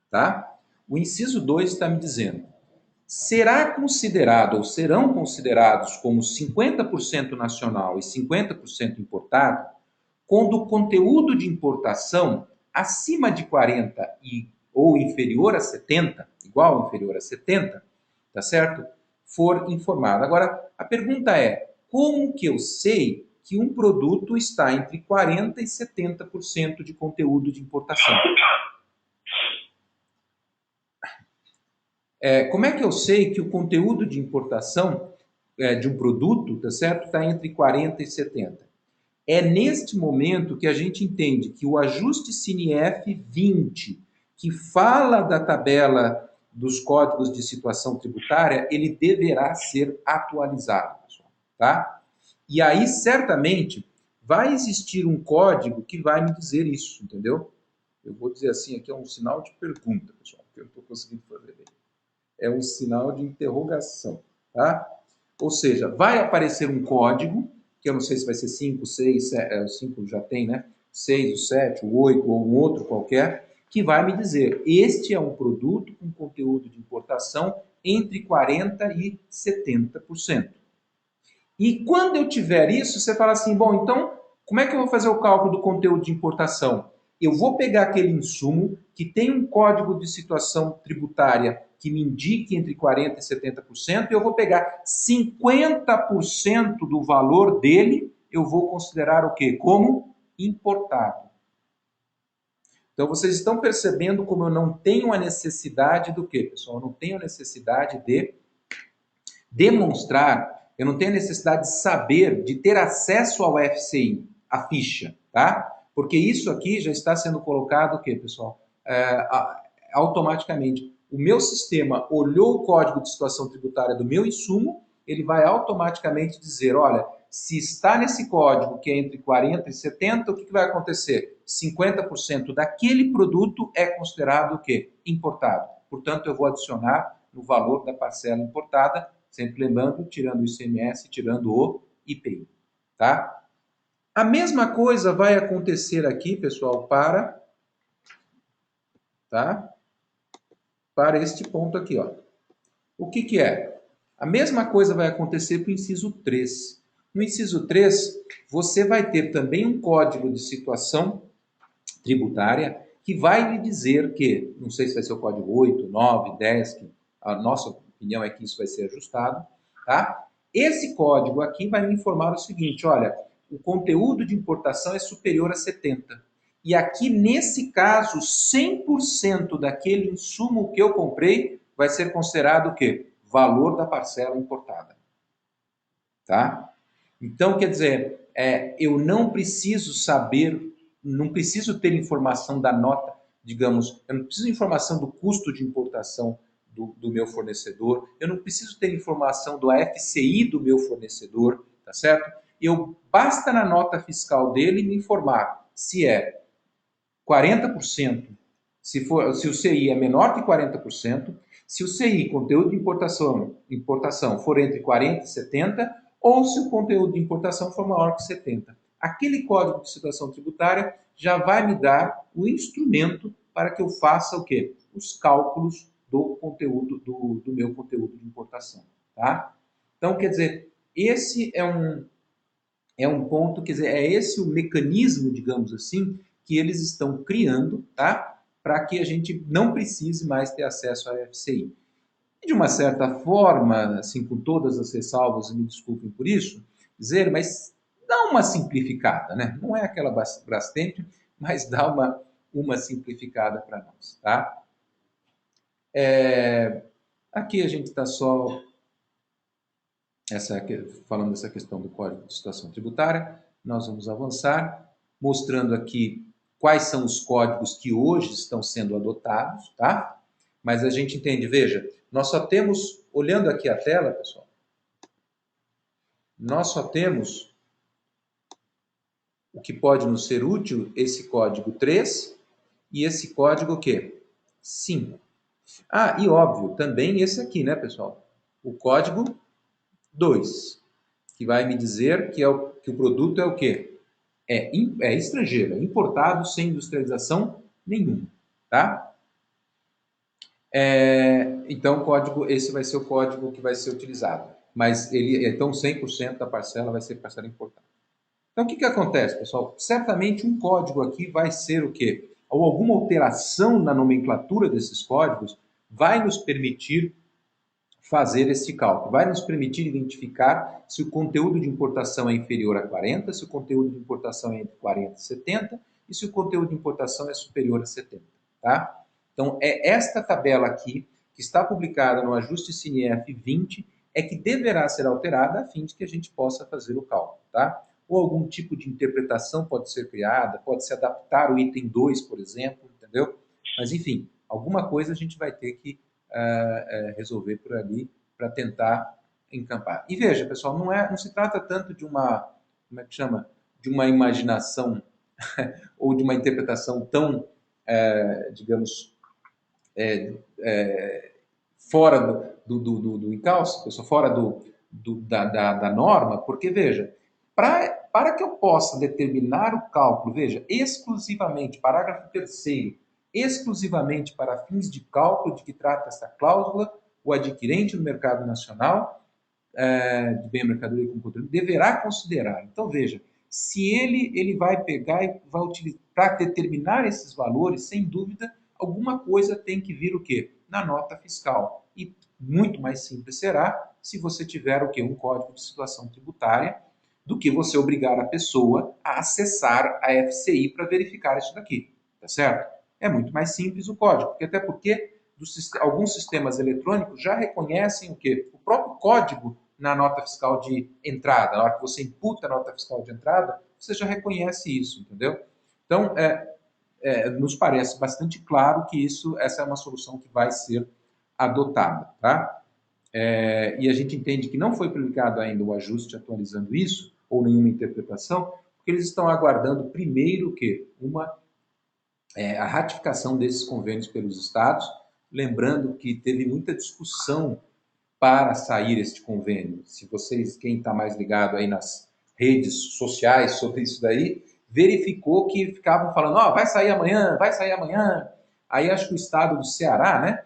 S1: tá? O inciso 2 está me dizendo: será considerado ou serão considerados como 50% nacional e 50% importado quando o conteúdo de importação acima de 40 ou inferior a 70, igual ou inferior a 70, tá certo? For informado. Agora, a pergunta é: como que eu sei que um produto está entre 40 e 70% de conteúdo de importação? Como é que eu sei que o conteúdo de importação de um produto, tá certo, está entre 40 e 70? É neste momento que a gente entende que o ajuste CINIF 20, que fala da tabela dos códigos de situação tributária, ele deverá ser atualizado, pessoal, tá? E aí, certamente, vai existir um código que vai me dizer isso, entendeu? Eu vou dizer assim, aqui é um sinal de pergunta, pessoal, que eu não estou conseguindo fazer bem. É um sinal de interrogação, tá? Ou seja, vai aparecer um código, que eu não sei se vai ser 5, 6, 5 já tem, né? 6, o 7, o 8 ou um outro qualquer, que vai me dizer, este é um produto com conteúdo de importação entre 40% e 70%. E quando eu tiver isso, você fala assim, bom, então, como é que eu vou fazer o cálculo do conteúdo de importação? Eu vou pegar aquele insumo que tem um código de situação tributária que me indique entre 40% e 70%, e eu vou pegar 50% do valor dele, eu vou considerar o quê? Como importado. Então, vocês estão percebendo como eu não tenho a necessidade do quê, pessoal? Eu não tenho a necessidade de demonstrar, eu não tenho a necessidade de saber, de ter acesso ao FCI, a ficha, tá? Porque isso aqui já está sendo colocado o quê, pessoal? Automaticamente. O meu sistema olhou o código de situação tributária do meu insumo, ele vai automaticamente dizer, olha, se está nesse código que é entre 40 e 70, o que vai acontecer? 50% daquele produto é considerado o quê? Importado. Portanto, eu vou adicionar no valor da parcela importada, sempre lembrando, tirando o ICMS, tirando o IPI, tá? A mesma coisa vai acontecer aqui, pessoal, para este ponto aqui, ó. O que que é? A mesma coisa vai acontecer para o inciso 3. No inciso 3, você vai ter também um código de situação tributária que vai lhe dizer que, não sei se vai ser o código 8, 9, 10, que a nossa opinião é que isso vai ser ajustado, tá? Esse código aqui vai me informar o seguinte, olha, o conteúdo de importação é superior a 70. E aqui, nesse caso, 100% daquele insumo que eu comprei vai ser considerado o quê? Valor da parcela importada. Tá? Então, quer dizer, eu não preciso saber, não preciso ter informação da nota, digamos, eu não preciso de informação do custo de importação do meu fornecedor, eu não preciso ter informação do FCI do meu fornecedor, tá certo? Basta na nota fiscal dele me informar se é 40%, se o CI é menor que 40%, se o CI, conteúdo de importação, for entre 40% e 70%, ou se o conteúdo de importação for maior que 70%. Aquele código de situação tributária já vai me dar o instrumento para que eu faça o quê? Os cálculos do conteúdo, do meu conteúdo de importação. Tá? Então, quer dizer, esse é um ponto, quer dizer, é esse o mecanismo, digamos assim, que eles estão criando, tá? Para que a gente não precise mais ter acesso ao FCI. E de uma certa forma, assim, com todas as ressalvas, me desculpem por isso, dizer, mas dá uma simplificada, né? Não é aquela Brastemp, mas dá uma simplificada para nós, tá? Aqui a gente está só falando dessa questão do Código de Situação Tributária. Nós vamos avançar, mostrando aqui quais são os códigos que hoje estão sendo adotados, tá? Mas a gente entende, veja, nós só temos, olhando aqui a tela, pessoal, nós só temos o que pode nos ser útil, esse código 3 e esse código o quê? 5. Ah, e óbvio, também esse aqui, né, pessoal? O código 2, que vai me dizer que o produto é o quê? É estrangeiro, é importado sem industrialização nenhuma, tá? Então, esse vai ser o código que vai ser utilizado. Mas então 100% da parcela vai ser parcela importada. Então, o que acontece, pessoal? Certamente um código aqui vai ser o quê? Ou alguma alteração na nomenclatura desses códigos vai nos permitir fazer esse cálculo, vai nos permitir identificar se o conteúdo de importação é inferior a 40, se o conteúdo de importação é entre 40 e 70 e se o conteúdo de importação é superior a 70, tá? Então, esta tabela aqui, que está publicada no ajuste CINIEF 20, é que deverá ser alterada a fim de que a gente possa fazer o cálculo, tá? Ou algum tipo de interpretação pode ser criada, pode se adaptar o item 2, por exemplo, entendeu? Mas, enfim, alguma coisa a gente vai ter que resolver por ali para tentar encampar. E veja, pessoal, não se trata tanto de uma, como é que chama? De uma imaginação ou de uma interpretação tão, digamos, fora do encalço, pessoal, fora da norma, porque, veja, para que eu possa determinar o cálculo, veja, exclusivamente, parágrafo 3º, exclusivamente para fins de cálculo de que trata esta cláusula, o adquirente no mercado nacional de bem, mercadoria e conteúdo deverá considerar. Então, veja, se ele vai pegar e vai utilizar, para determinar esses valores, sem dúvida, alguma coisa tem que vir o quê? Na nota fiscal. E muito mais simples será se você tiver o quê? Um código de situação tributária, do que você obrigar a pessoa a acessar a FCI para verificar isso daqui, tá certo? É muito mais simples o código, até porque alguns sistemas eletrônicos já reconhecem o quê? O próprio código na nota fiscal de entrada. Na hora que você imputa a nota fiscal de entrada, você já reconhece isso, entendeu? Então, nos parece bastante claro que essa é uma solução que vai ser adotada, tá? E a gente entende que não foi publicado ainda o ajuste atualizando isso, ou nenhuma interpretação, porque eles estão aguardando primeiro que a ratificação desses convênios pelos estados, lembrando que teve muita discussão para sair este convênio. Se vocês, quem está mais ligado aí nas redes sociais sobre isso daí, verificou que ficavam falando, vai sair amanhã, vai sair amanhã. Aí acho que o estado do Ceará, né,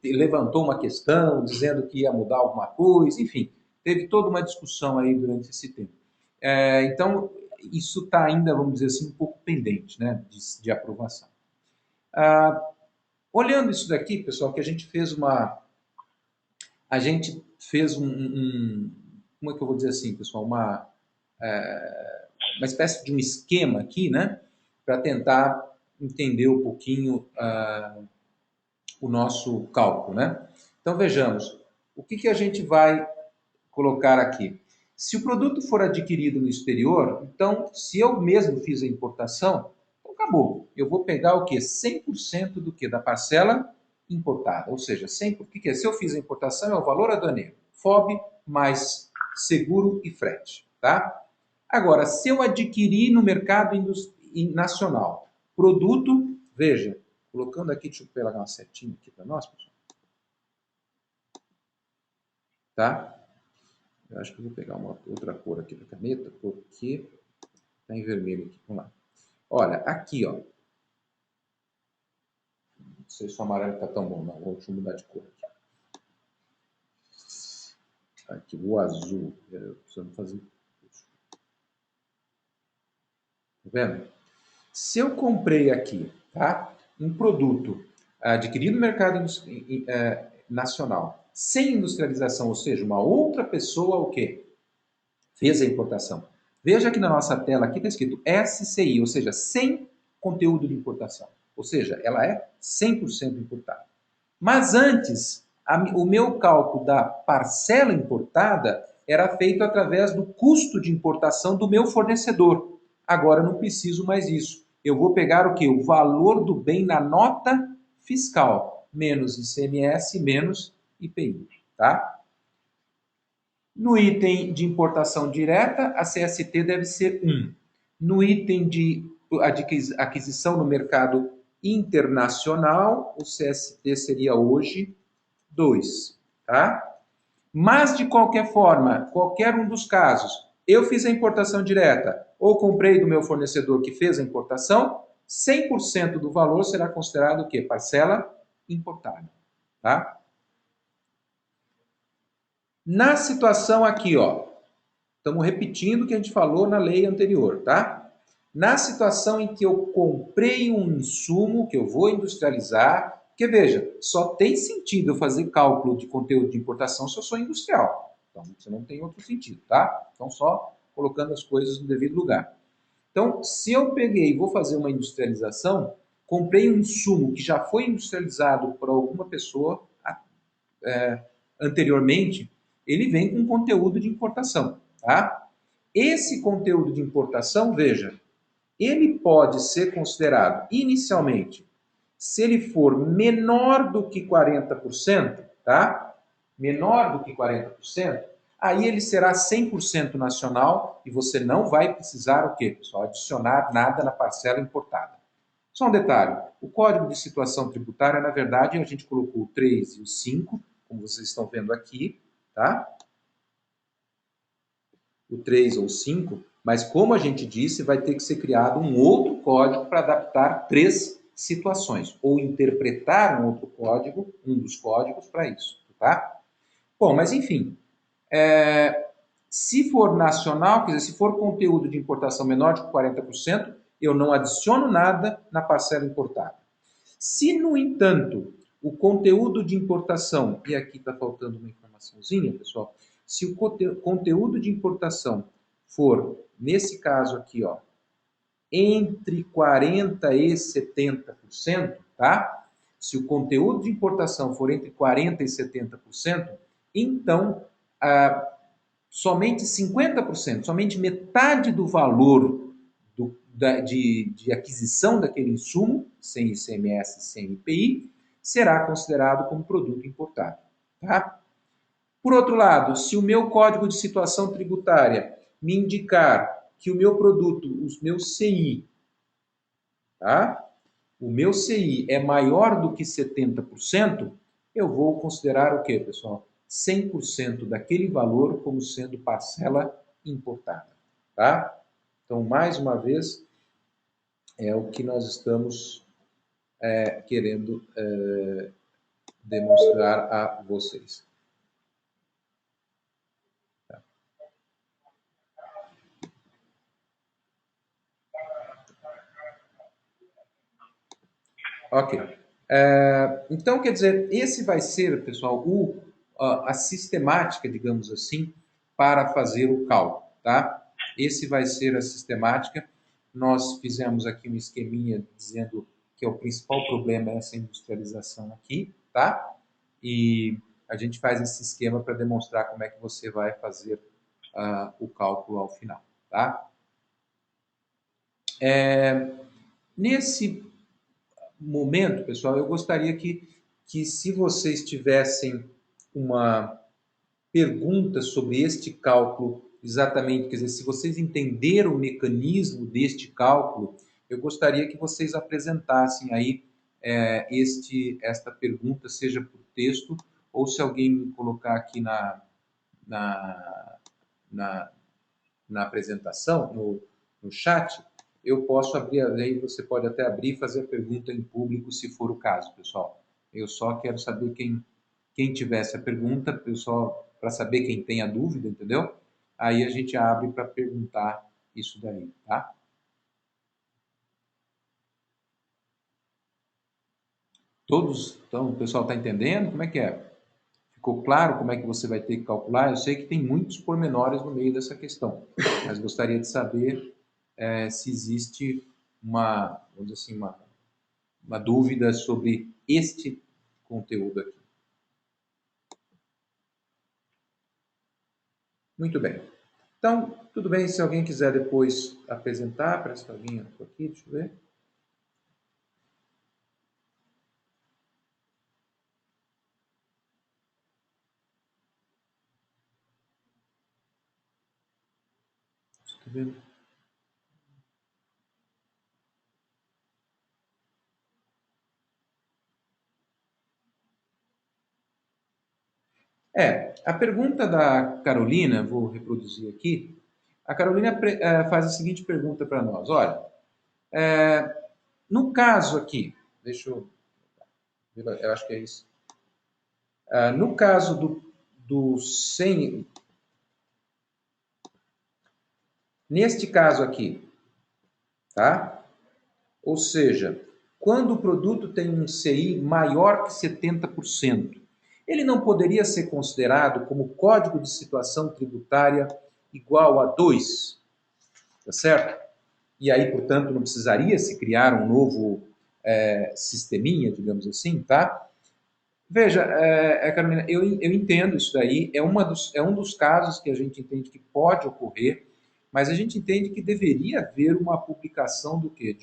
S1: levantou uma questão dizendo que ia mudar alguma coisa, enfim, teve toda uma discussão aí durante esse tempo. Então, isso está ainda, vamos dizer assim, um pouco pendente, né, de aprovação. Olhando isso daqui, pessoal, que a gente fez como é que eu vou dizer assim, pessoal, uma espécie de um esquema aqui, né, para tentar entender um pouquinho o nosso cálculo, né? Então, vejamos, o que a gente vai colocar aqui? Se o produto for adquirido no exterior, então, se eu mesmo fiz a importação, então acabou. Eu vou pegar o quê? 100% do quê? Da parcela importada. Ou seja, 100%, o que é? Se eu fiz a importação, é o valor aduaneiro. FOB mais seguro e frete, tá? Agora, se eu adquirir no mercado nacional produto, veja, colocando aqui, deixa eu pegar uma setinha aqui para nós, pessoal. Tá? Eu acho que eu vou pegar uma outra cor aqui da caneta, porque está em vermelho aqui. Vamos lá. Olha, aqui, ó. Não sei se o amarelo está tão bom, não. Deixa eu mudar de cor aqui. Aqui, o azul. Precisamos fazer. Tá vendo? Se eu comprei aqui, tá? Um produto adquirido no mercado nacional, sem industrialização, ou seja, uma outra pessoa o quê? Fez a importação. Veja que na nossa tela aqui está escrito SCI, ou seja, sem conteúdo de importação. Ou seja, ela é 100% importada. Mas antes, o meu cálculo da parcela importada era feito através do custo de importação do meu fornecedor. Agora eu não preciso mais disso. eu vou pegar o quê? O valor do bem na nota fiscal, menos ICMS, menos IPI, tá? No item de importação direta, a CST deve ser 1. No item de aquisição no mercado internacional, o CST seria hoje 2, tá? Mas, de qualquer forma, qualquer um dos casos, eu fiz a importação direta ou comprei do meu fornecedor que fez a importação, 100% do valor será considerado o quê? Parcela importada, tá? Na situação aqui, ó, estamos repetindo o que a gente falou na lei anterior, tá? Na situação em que eu comprei um insumo que eu vou industrializar, porque veja, só tem sentido eu fazer cálculo de conteúdo de importação se eu sou industrial. Então, você não tem outro sentido, tá? Então, só colocando as coisas no devido lugar. Então, se eu peguei e vou fazer uma industrialização, comprei um insumo que já foi industrializado por alguma pessoa anteriormente, ele vem com conteúdo de importação, tá? Esse conteúdo de importação, veja, ele pode ser considerado inicialmente, se ele for menor do que 40%, tá? Menor do que 40%, aí ele será 100% nacional e você não vai precisar o quê, pessoal? Adicionar nada na parcela importada. Só um detalhe, o Código de Situação Tributária, na verdade, a gente colocou o 3 e o 5, como vocês estão vendo aqui, tá? O 3 ou 5, mas como a gente disse, vai ter que ser criado um outro código para adaptar 3 situações, ou interpretar um outro código, um dos códigos para isso, tá? Bom, mas enfim, se for nacional, quer dizer, se for conteúdo de importação menor de 40%, eu não adiciono nada na parcela importada. Se, no entanto, o conteúdo de importação, e aqui está faltando uma informaçãozinha, pessoal, se o conteúdo de importação for, nesse caso aqui, ó, entre 40% e 70%, tá? Se o conteúdo de importação for entre 40% e 70%, então, somente 50%, somente metade do valor de aquisição daquele insumo, sem ICMS, sem IPI, será considerado como produto importado. Tá? Por outro lado, se o meu código de situação tributária me indicar que o meu produto, o meu CI, tá? O meu CI é maior do que 70%, eu vou considerar o quê, pessoal? 100% daquele valor como sendo parcela importada, tá? Então, mais uma vez, é o que nós estamos querendo demonstrar a vocês. Tá? Ok. Então, quer dizer, esse vai ser, pessoal, a sistemática, digamos assim, para fazer o cálculo, tá? Esse vai ser a sistemática. Nós fizemos aqui um esqueminha dizendo que o principal problema é essa industrialização aqui, tá? E a gente faz esse esquema para demonstrar como é que você vai fazer o cálculo ao final, tá? Nesse momento, pessoal, eu gostaria que se vocês tivessem uma pergunta sobre este cálculo, exatamente, quer dizer, se vocês entenderam o mecanismo deste cálculo, eu gostaria que vocês apresentassem aí esta pergunta, seja por texto, ou se alguém me colocar aqui na, na, na apresentação, no chat, eu posso abrir, aí você pode até abrir e fazer a pergunta em público, se for o caso, pessoal. Eu só quero saber quem tivesse a pergunta, pessoal, para saber quem tem a dúvida, entendeu? Aí a gente abre para perguntar isso daí, tá? Todos, então, o pessoal está entendendo? Como é que é? Ficou claro como é que você vai ter que calcular? Eu sei que tem muitos pormenores no meio dessa questão, mas gostaria de saber se existe vamos dizer assim, uma dúvida sobre este conteúdo aqui. Muito bem. Então, tudo bem, se alguém quiser depois apresentar, parece que alguém aqui, deixa eu ver. A pergunta da Carolina, vou reproduzir aqui. A Carolina faz a seguinte pergunta para nós. Olha, no caso aqui, deixa eu acho que é isso. No caso do 100, neste caso aqui, tá? Ou seja, quando o produto tem um CI maior que 70%, ele não poderia ser considerado como código de situação tributária igual a 2, tá certo? E aí, portanto, não precisaria se criar um novo sisteminha, digamos assim, tá? Veja, Carolina, eu entendo isso daí, é um dos casos que a gente entende que pode ocorrer, mas a gente entende que deveria haver uma publicação do quê?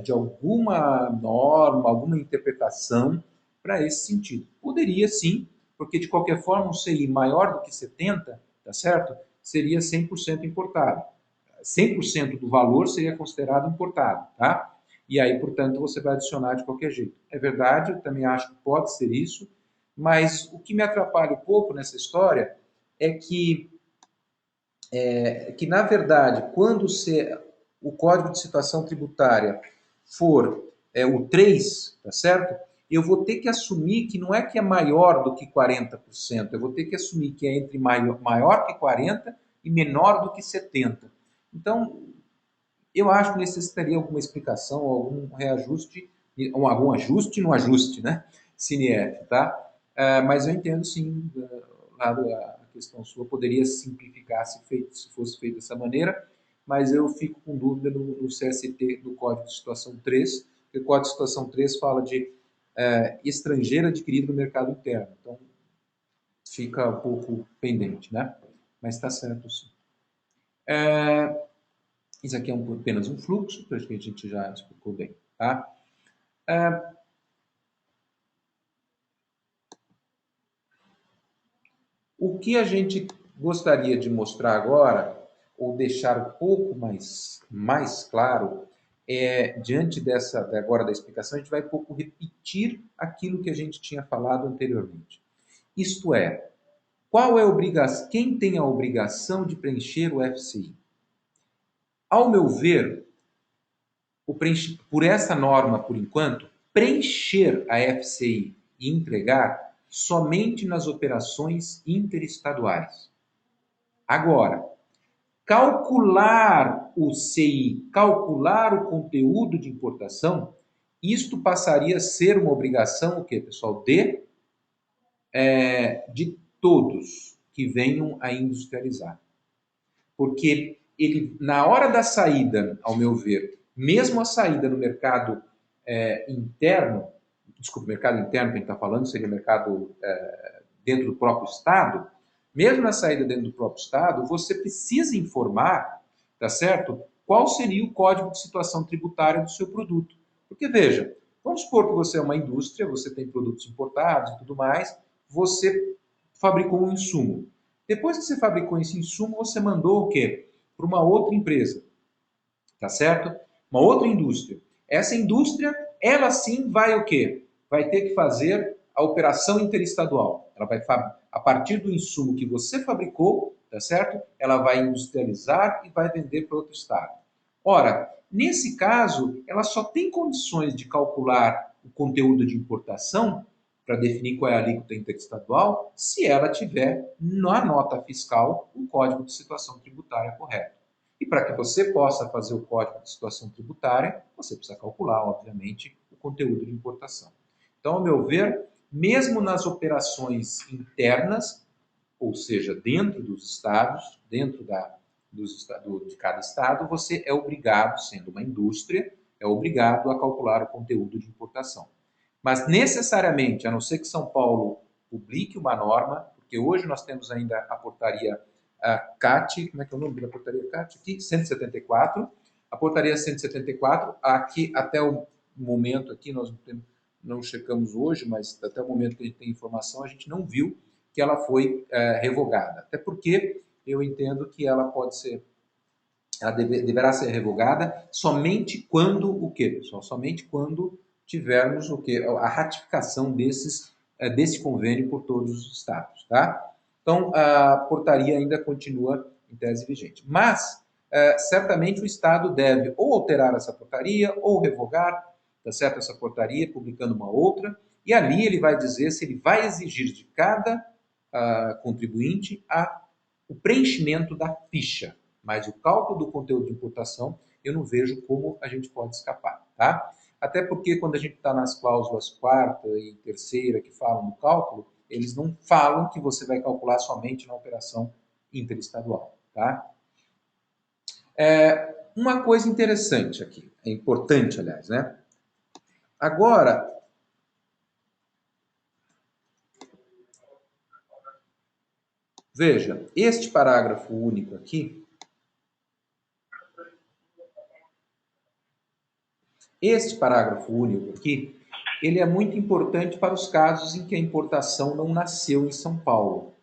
S1: De alguma norma, alguma interpretação para esse sentido. Poderia sim, porque de qualquer forma um CI maior do que 70, tá certo? Seria 100% importado. 100% do valor seria considerado importado, tá? E aí, portanto, você vai adicionar de qualquer jeito. É verdade, eu também acho que pode ser isso, mas o que me atrapalha um pouco nessa história é que na verdade, quando o Código de Situação Tributária for o 3, tá certo? Eu vou ter que assumir que não é que é maior do que 40%, eu vou ter que assumir que é entre maior que 40% e menor do que 70%. Então, eu acho que necessitaria alguma explicação, algum reajuste, algum ajuste no ajuste, né? CineF, tá? Mas eu entendo sim, lado a questão sua, poderia simplificar se fosse feito dessa maneira, mas eu fico com dúvida no CST, do Código de Situação 3, porque o Código de Situação 3 fala de estrangeiro adquirido no mercado interno. Então, fica um pouco pendente, né? Mas está certo, sim. Isso aqui é apenas um fluxo, que a gente já explicou bem. Tá? O que a gente gostaria de mostrar agora, ou deixar um pouco mais claro, diante agora da explicação, a gente vai um pouco repetir aquilo que a gente tinha falado anteriormente. Isto é, quem tem a obrigação de preencher o FCI? Ao meu ver, por essa norma, por enquanto, preencher a FCI e entregar somente nas operações interestaduais. Agora, calcular o CI, calcular o conteúdo de importação, isto passaria a ser uma obrigação, o quê, pessoal? De todos que venham a industrializar. Porque na hora da saída, ao meu ver, mesmo a saída no mercado interno, desculpa, mercado interno que a gente está falando, seria mercado dentro do próprio Estado, mesmo na saída dentro do próprio Estado, você precisa informar, tá certo? Qual seria o código de situação tributária do seu produto. Porque, veja, vamos supor que você é uma indústria, você tem produtos importados e tudo mais, você fabricou um insumo. Depois que você fabricou esse insumo, você mandou o quê? Para uma outra empresa, tá certo? Uma outra indústria. Essa indústria, ela sim vai o quê? Vai ter que fazer a operação interestadual. Ela vai, a partir do insumo que você fabricou, tá certo? Ela vai industrializar e vai vender para outro estado. Ora, nesse caso, ela só tem condições de calcular o conteúdo de importação para definir qual é a alíquota interestadual, se ela tiver na nota fiscal um código de situação tributária correto. E para que você possa fazer o código de situação tributária, você precisa calcular, obviamente, o conteúdo de importação. Então, ao meu ver, mesmo nas operações internas, ou seja, dentro dos estados, de cada estado, você é obrigado, sendo uma indústria, é obrigado a calcular o conteúdo de importação. Mas necessariamente, a não ser que São Paulo publique uma norma, porque hoje nós temos ainda a portaria CAT, como é que é o nome da portaria CAT aqui? 174. A portaria 174, aqui até o momento aqui, nós não checamos hoje, mas até o momento que a gente tem informação, a gente não viu que ela foi revogada. Até porque eu entendo que ela pode ser ela deverá ser revogada somente quando o quê, pessoal? Somente quando tivermos o quê? A ratificação desse convênio por todos os estados, tá? Então, a portaria ainda continua em tese vigente. Mas, certamente o estado deve ou alterar essa portaria ou revogar, tá certo? Essa portaria, publicando uma outra, e ali ele vai dizer se ele vai exigir de cada contribuinte o preenchimento da ficha, mas o cálculo do conteúdo de importação eu não vejo como a gente pode escapar, tá? Até porque quando a gente está nas cláusulas quarta e terceira que falam do cálculo, eles não falam que você vai calcular somente na operação interestadual, tá? Uma coisa interessante aqui, é importante, aliás, né? Agora, veja, este parágrafo único aqui, ele é muito importante para os casos em que a importação não nasceu em São Paulo.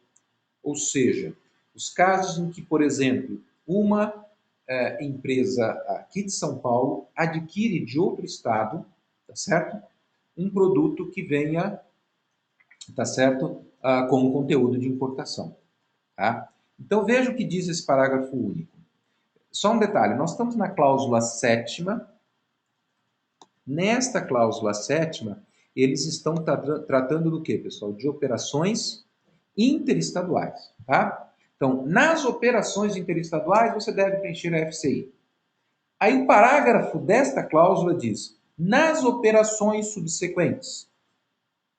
S1: Ou seja, os casos em que, por exemplo, uma empresa aqui de São Paulo adquire de outro estado, tá certo? Um produto que venha, tá certo? Com conteúdo de importação, tá? Então veja o que diz esse parágrafo único. Só um detalhe, nós estamos na cláusula 7ª. Nesta cláusula 7ª, eles estão tratando do quê, pessoal? De operações interestaduais, tá? Então, nas operações interestaduais, você deve preencher a FCI. Aí o parágrafo desta cláusula diz, nas operações subsequentes,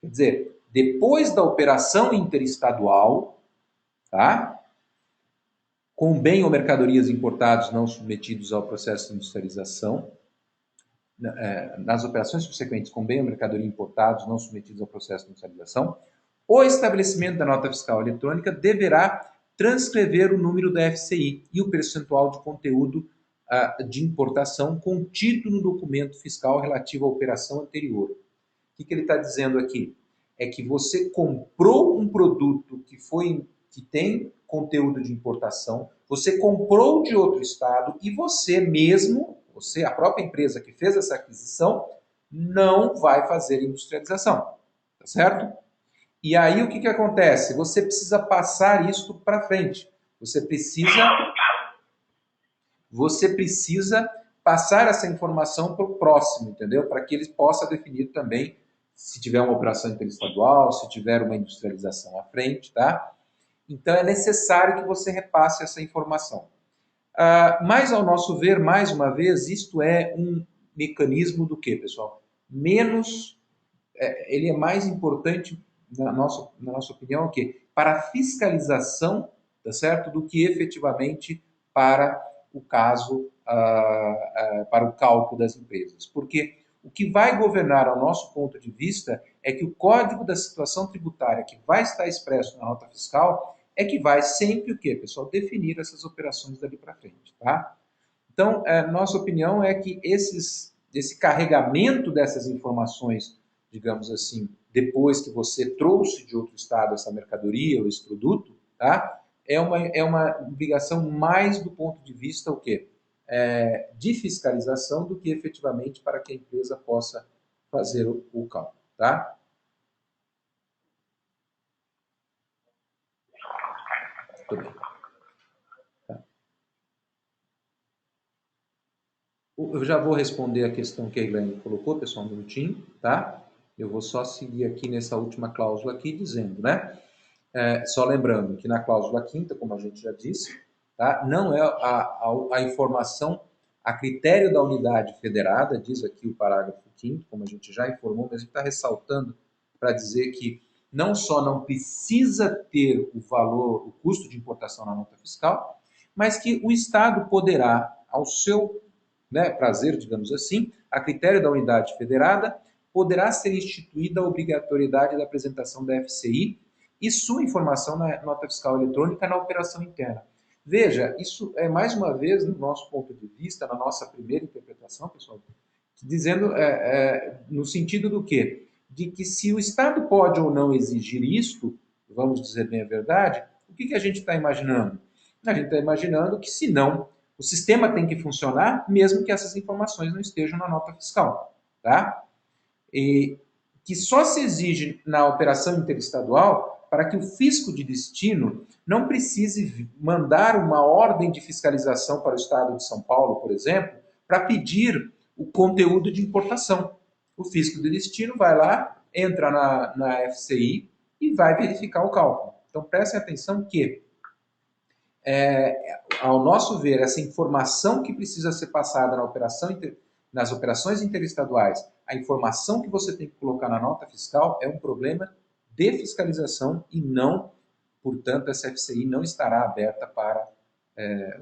S1: quer dizer, depois da operação interestadual, tá? Com bem ou mercadorias importados não submetidos ao processo de industrialização, nas operações subsequentes com bem ou mercadoria importados não submetidos ao processo de industrialização, o estabelecimento da nota fiscal eletrônica deverá transcrever o número da FCI e o percentual de conteúdo de importação contido no documento fiscal relativo à operação anterior. O que ele está dizendo aqui? É que você comprou um produto que tem conteúdo de importação, você comprou de outro estado e você mesmo, a própria empresa que fez essa aquisição, não vai fazer industrialização, tá certo? E aí o que acontece? Você precisa passar isso para frente. Você precisa passar essa informação para o próximo, entendeu? Para que ele possa definir também se tiver uma operação interestadual, se tiver uma industrialização à frente, tá? Então é necessário que você repasse essa informação. Mas ao nosso ver, mais uma vez, isto é um mecanismo do que, pessoal? Ele é mais importante, na nossa opinião, o quê? Para a fiscalização, tá certo? Do que efetivamente para o caso, para o cálculo das empresas. Porque o que vai governar, ao nosso ponto de vista, é que o código da situação tributária que vai estar expresso na nota fiscal é que vai sempre o quê, pessoal? Definir essas operações dali para frente, tá? Então, nossa opinião é que esse carregamento dessas informações, digamos assim, depois que você trouxe de outro estado essa mercadoria ou esse produto, tá? É uma obrigação mais do ponto de vista o quê? De fiscalização do que efetivamente para que a empresa possa fazer o cálculo, tá? Muito bem. Tá. Eu já vou responder a questão que a Elaine colocou, pessoal, um minutinho, tá? Eu vou só seguir aqui nessa última cláusula aqui, dizendo, né? Só lembrando que na cláusula quinta, como a gente já disse, tá? Não é a informação a critério da unidade federada, diz aqui o parágrafo 5º, como a gente já informou, mas a gente está ressaltando para dizer que não só não precisa ter o valor, o custo de importação na nota fiscal, mas que o Estado poderá, ao seu prazer, digamos assim, a critério da unidade federada, poderá ser instituída a obrigatoriedade da apresentação da FCI e sua informação na nota fiscal eletrônica na operação interna. Veja, isso é mais uma vez, no nosso ponto de vista, na nossa primeira interpretação, pessoal, dizendo no sentido do quê? De que se o Estado pode ou não exigir isto, vamos dizer bem a verdade, o que a gente está imaginando? A gente está imaginando que se não O sistema tem que funcionar mesmo que essas informações não estejam na nota fiscal, tá? E que só se exige na operação interestadual para que o fisco de destino não precise mandar uma ordem de fiscalização para o Estado de São Paulo, por exemplo, para pedir o conteúdo de importação. O fisco de destino vai lá, entra na FCI e vai verificar o cálculo. Então prestem atenção que, ao nosso ver, essa informação que precisa ser passada nas operações interestaduais, a informação que você tem que colocar na nota fiscal é um problema de fiscalização e não, portanto, essa FCI não estará aberta para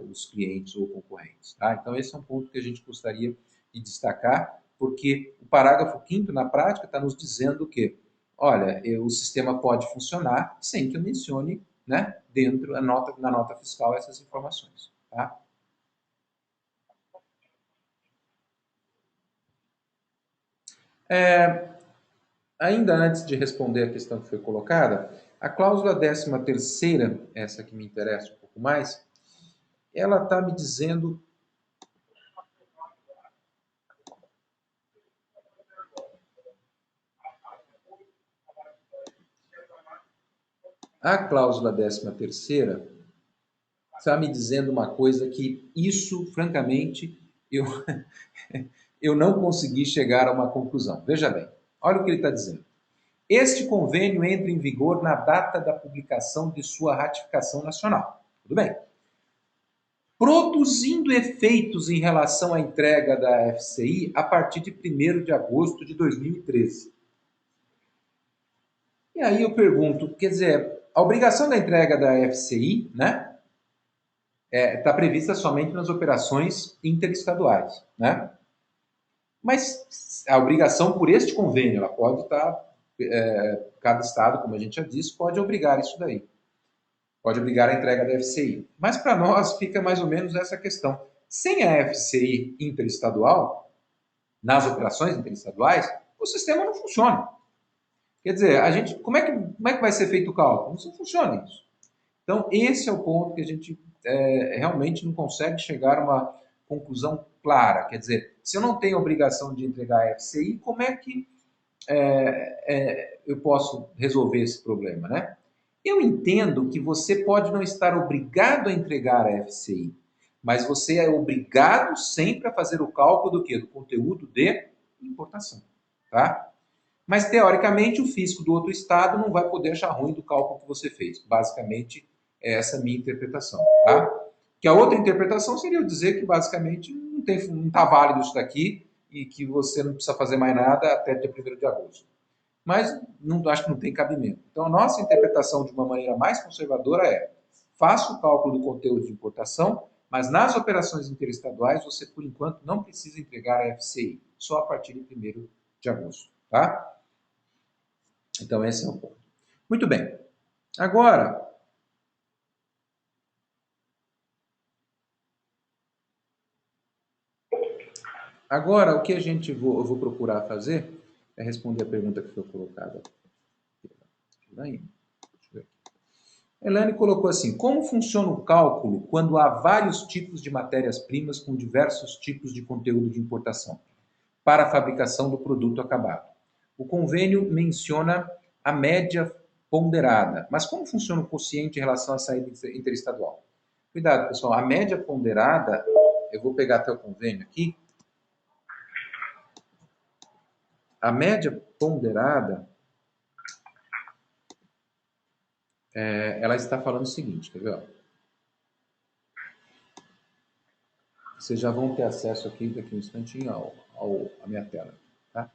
S1: os clientes ou concorrentes. Tá? Então, esse é um ponto que a gente gostaria de destacar, porque o parágrafo 5º, na prática, está nos dizendo que, olha, o sistema pode funcionar sem que eu mencione, né, dentro na nota fiscal essas informações. Tá? Ainda antes de responder a questão que foi colocada, a cláusula 13ª, essa que me interessa um pouco mais, ela está me dizendo... A cláusula 13ª está me dizendo uma coisa que isso, francamente, eu não consegui chegar a uma conclusão. Veja bem, olha o que ele está dizendo. Este convênio entra em vigor na data da publicação de sua ratificação nacional. Tudo bem. Produzindo efeitos em relação à entrega da FCI a partir de 1º de agosto de 2013. E aí eu pergunto, quer dizer, a obrigação da entrega da FCI, né, está prevista somente nas operações interestaduais, né? Mas a obrigação por este convênio, ela pode estar, cada estado, como a gente já disse, pode obrigar isso daí. Pode obrigar a entrega da FCI. Mas para nós fica mais ou menos essa questão. Sem a FCI interestadual, nas operações interestaduais, o sistema não funciona. Quer dizer, como é que vai ser feito o cálculo? Não funciona isso. Então, esse é o ponto que a gente realmente não consegue chegar a uma conclusão clara. Quer dizer, se eu não tenho obrigação de entregar a FCI, como é que eu posso resolver esse problema, né? Eu entendo que você pode não estar obrigado a entregar a FCI, mas você é obrigado sempre a fazer o cálculo do quê? Do conteúdo de importação, tá? Mas, teoricamente, o fisco do outro estado não vai poder achar ruim do cálculo que você fez. Basicamente, é essa a minha interpretação, tá? Que a outra interpretação seria eu dizer que, basicamente, não está válido isso daqui e que você não precisa fazer mais nada até dia 1º de agosto. Mas acho que não tem cabimento. Então, a nossa interpretação de uma maneira mais conservadora é: faça o cálculo do conteúdo de importação, mas nas operações interestaduais você, por enquanto, não precisa entregar a FCI, só a partir de 1º de agosto. Tá? Então, esse é o ponto. Muito bem. Agora o que eu vou procurar fazer é responder a pergunta que foi colocada. Elaine colocou assim: como funciona o cálculo quando há vários tipos de matérias-primas com diversos tipos de conteúdo de importação para a fabricação do produto acabado? O convênio menciona a média ponderada, mas como funciona o quociente em relação à saída interestadual? Cuidado, pessoal, a média ponderada, eu vou pegar até o convênio aqui. A média ponderada, ela está falando o seguinte, quer ver? Vocês já vão ter acesso aqui, daqui um instantinho, à minha tela, tá?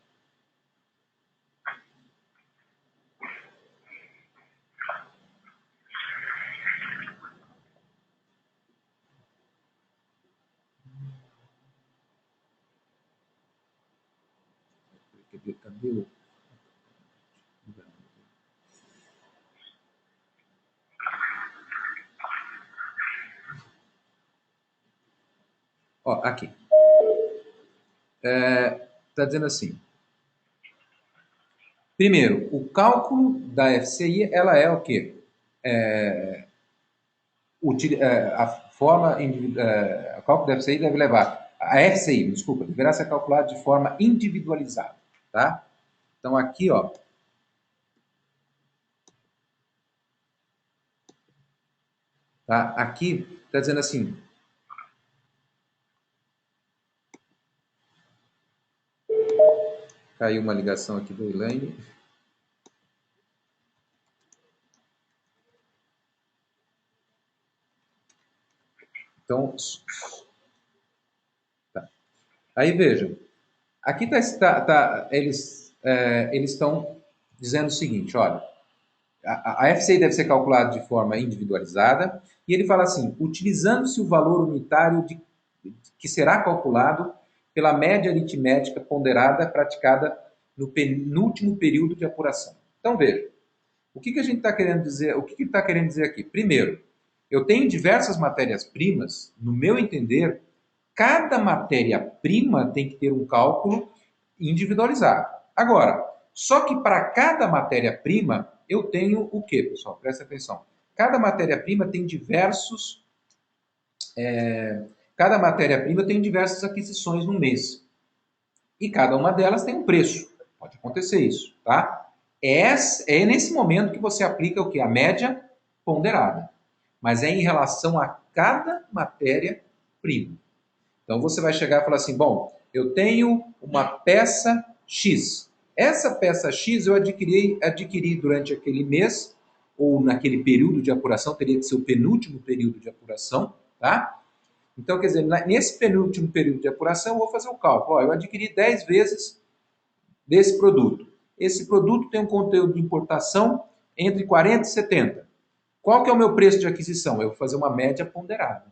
S1: Cadê o... Ó, aqui. Está dizendo assim. Primeiro, o cálculo da FCI, ela é o quê? a forma, a cálculo da FCI deve levar, a FCI, desculpa, deverá ser calculada de forma individualizada, tá? Então, aqui, ó, tá? Aqui está dizendo assim, caiu uma ligação aqui do Elaine. Então, tá. Aí vejam, aqui eles estão dizendo o seguinte, olha, a FCI deve ser calculada de forma individualizada, e ele fala assim, utilizando-se o valor unitário que será calculado pela média aritmética ponderada praticada no penúltimo período de apuração. Então, veja, o que a gente está querendo dizer? O que ele está querendo dizer aqui? Primeiro, eu tenho diversas matérias-primas, no meu entender, cada matéria-prima tem que ter um cálculo individualizado. Agora, só que para cada matéria-prima, eu tenho o quê, pessoal? Presta atenção. Cada matéria-prima tem diversos. Cada matéria-prima tem diversas aquisições no mês. E cada uma delas tem um preço. Pode acontecer isso, tá? É nesse momento que você aplica o que? A média ponderada. Mas é em relação a cada matéria-prima. Então você vai chegar e falar assim: bom, eu tenho uma peça X. Essa peça X eu adquiri durante aquele mês, ou naquele período de apuração, teria que ser o penúltimo período de apuração, tá? Então, quer dizer, nesse penúltimo período de apuração, eu vou fazer o cálculo. Ó, eu adquiri 10 vezes desse produto. Esse produto tem um conteúdo de importação entre 40 e 70. Qual que é o meu preço de aquisição? Eu vou fazer uma média ponderada.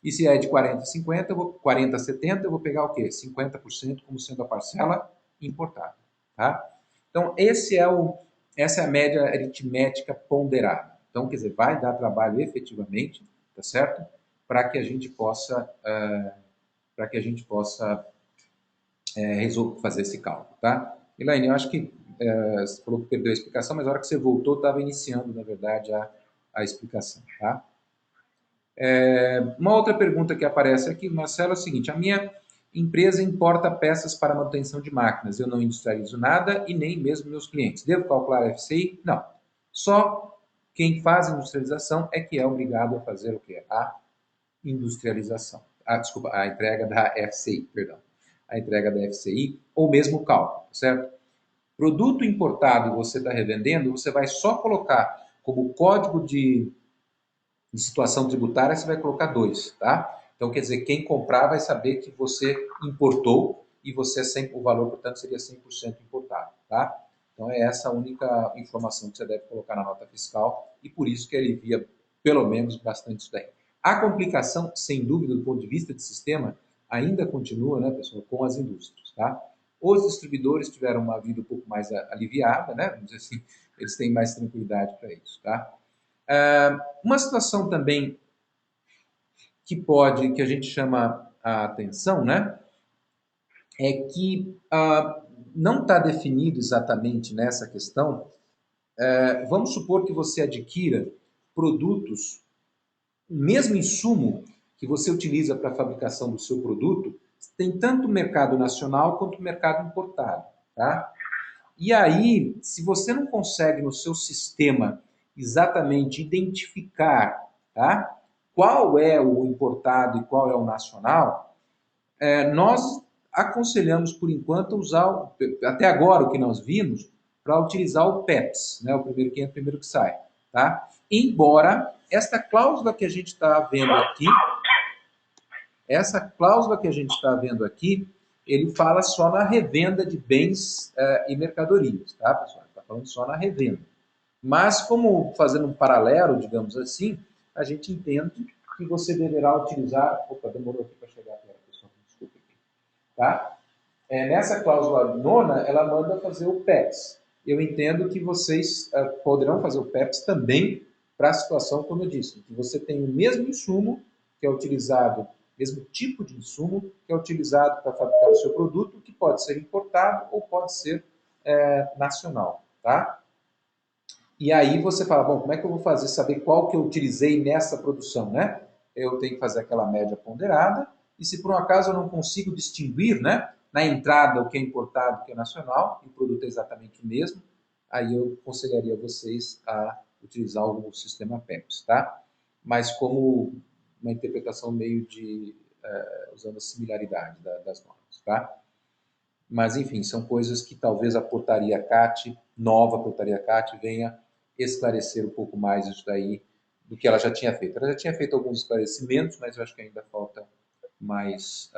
S1: E se é de 40 a 50, 40 a 70, eu vou pegar o quê? 50% como sendo a parcela importada. Tá? Então, essa é a média aritmética ponderada. Então, quer dizer, vai dar trabalho efetivamente, tá certo? Para que a gente possa, fazer esse cálculo, tá? Elaine, eu acho que você falou que perdeu a explicação, mas na hora que você voltou, estava iniciando, na verdade, a explicação, tá? Uma outra pergunta que aparece aqui, Marcelo, é o seguinte: a minha empresa importa peças para manutenção de máquinas, eu não industrializo nada e nem mesmo meus clientes. Devo calcular a FCI? Não. Só quem faz industrialização é que é obrigado a fazer o quê? A industrialização. Desculpa, a entrega da FCI, perdão. A entrega da FCI ou mesmo o cálculo, certo? Produto importado e você está revendendo, você vai só colocar como código de situação tributária, você vai colocar 2, tá? Então, quer dizer, quem comprar vai saber que você importou e você o valor, portanto, seria 100% importado, tá? Então, é essa a única informação que você deve colocar na nota fiscal e por isso que ele alivia, pelo menos, bastante isso daí. A complicação, sem dúvida, do ponto de vista de sistema, ainda continua, né, pessoal, com as indústrias, tá? Os distribuidores tiveram uma vida um pouco mais aliviada, né? Vamos dizer assim, eles têm mais tranquilidade para isso, tá? Uma situação também que a gente chama a atenção, né, é que não está definido exatamente nessa questão. Vamos supor que você adquira produtos, o mesmo insumo que você utiliza para a fabricação do seu produto, tem tanto o mercado nacional quanto o mercado importado, tá? E aí, se você não consegue no seu sistema exatamente identificar, tá, qual é o importado e qual é o nacional, nós aconselhamos, por enquanto, usar, até agora o que nós vimos, para utilizar o PEPS, né, o primeiro que entra, o primeiro que sai. Tá? Embora esta cláusula que a gente está vendo aqui, ele fala só na revenda de bens e mercadorias, tá, pessoal? Está falando só na revenda. Mas, como fazendo um paralelo, digamos assim, a gente entende que você deverá utilizar. Opa, demorou aqui para chegar agora, pessoal, desculpa aqui. Tá? Nessa cláusula nona, ela manda fazer o PEPS. Eu entendo que vocês poderão fazer o PEPS também para a situação, como eu disse, que você tem o mesmo insumo que é utilizado, mesmo tipo de insumo que é utilizado para fabricar o seu produto, que pode ser importado ou pode ser nacional, tá? E aí você fala, bom, como é que eu vou fazer, saber qual que eu utilizei nessa produção, né? Eu tenho que fazer aquela média ponderada, e se por um acaso eu não consigo distinguir, né, na entrada o que é importado, o que é nacional, e o produto é exatamente o mesmo, aí eu aconselharia vocês a utilizar o sistema PEPS, tá? Mas como uma interpretação meio de, usando a similaridade das normas, tá? Mas, enfim, são coisas que talvez a portaria CAT, nova portaria CAT, venha esclarecer um pouco mais isso daí do que ela já tinha feito. Ela já tinha feito alguns esclarecimentos, mas eu acho que ainda falta mais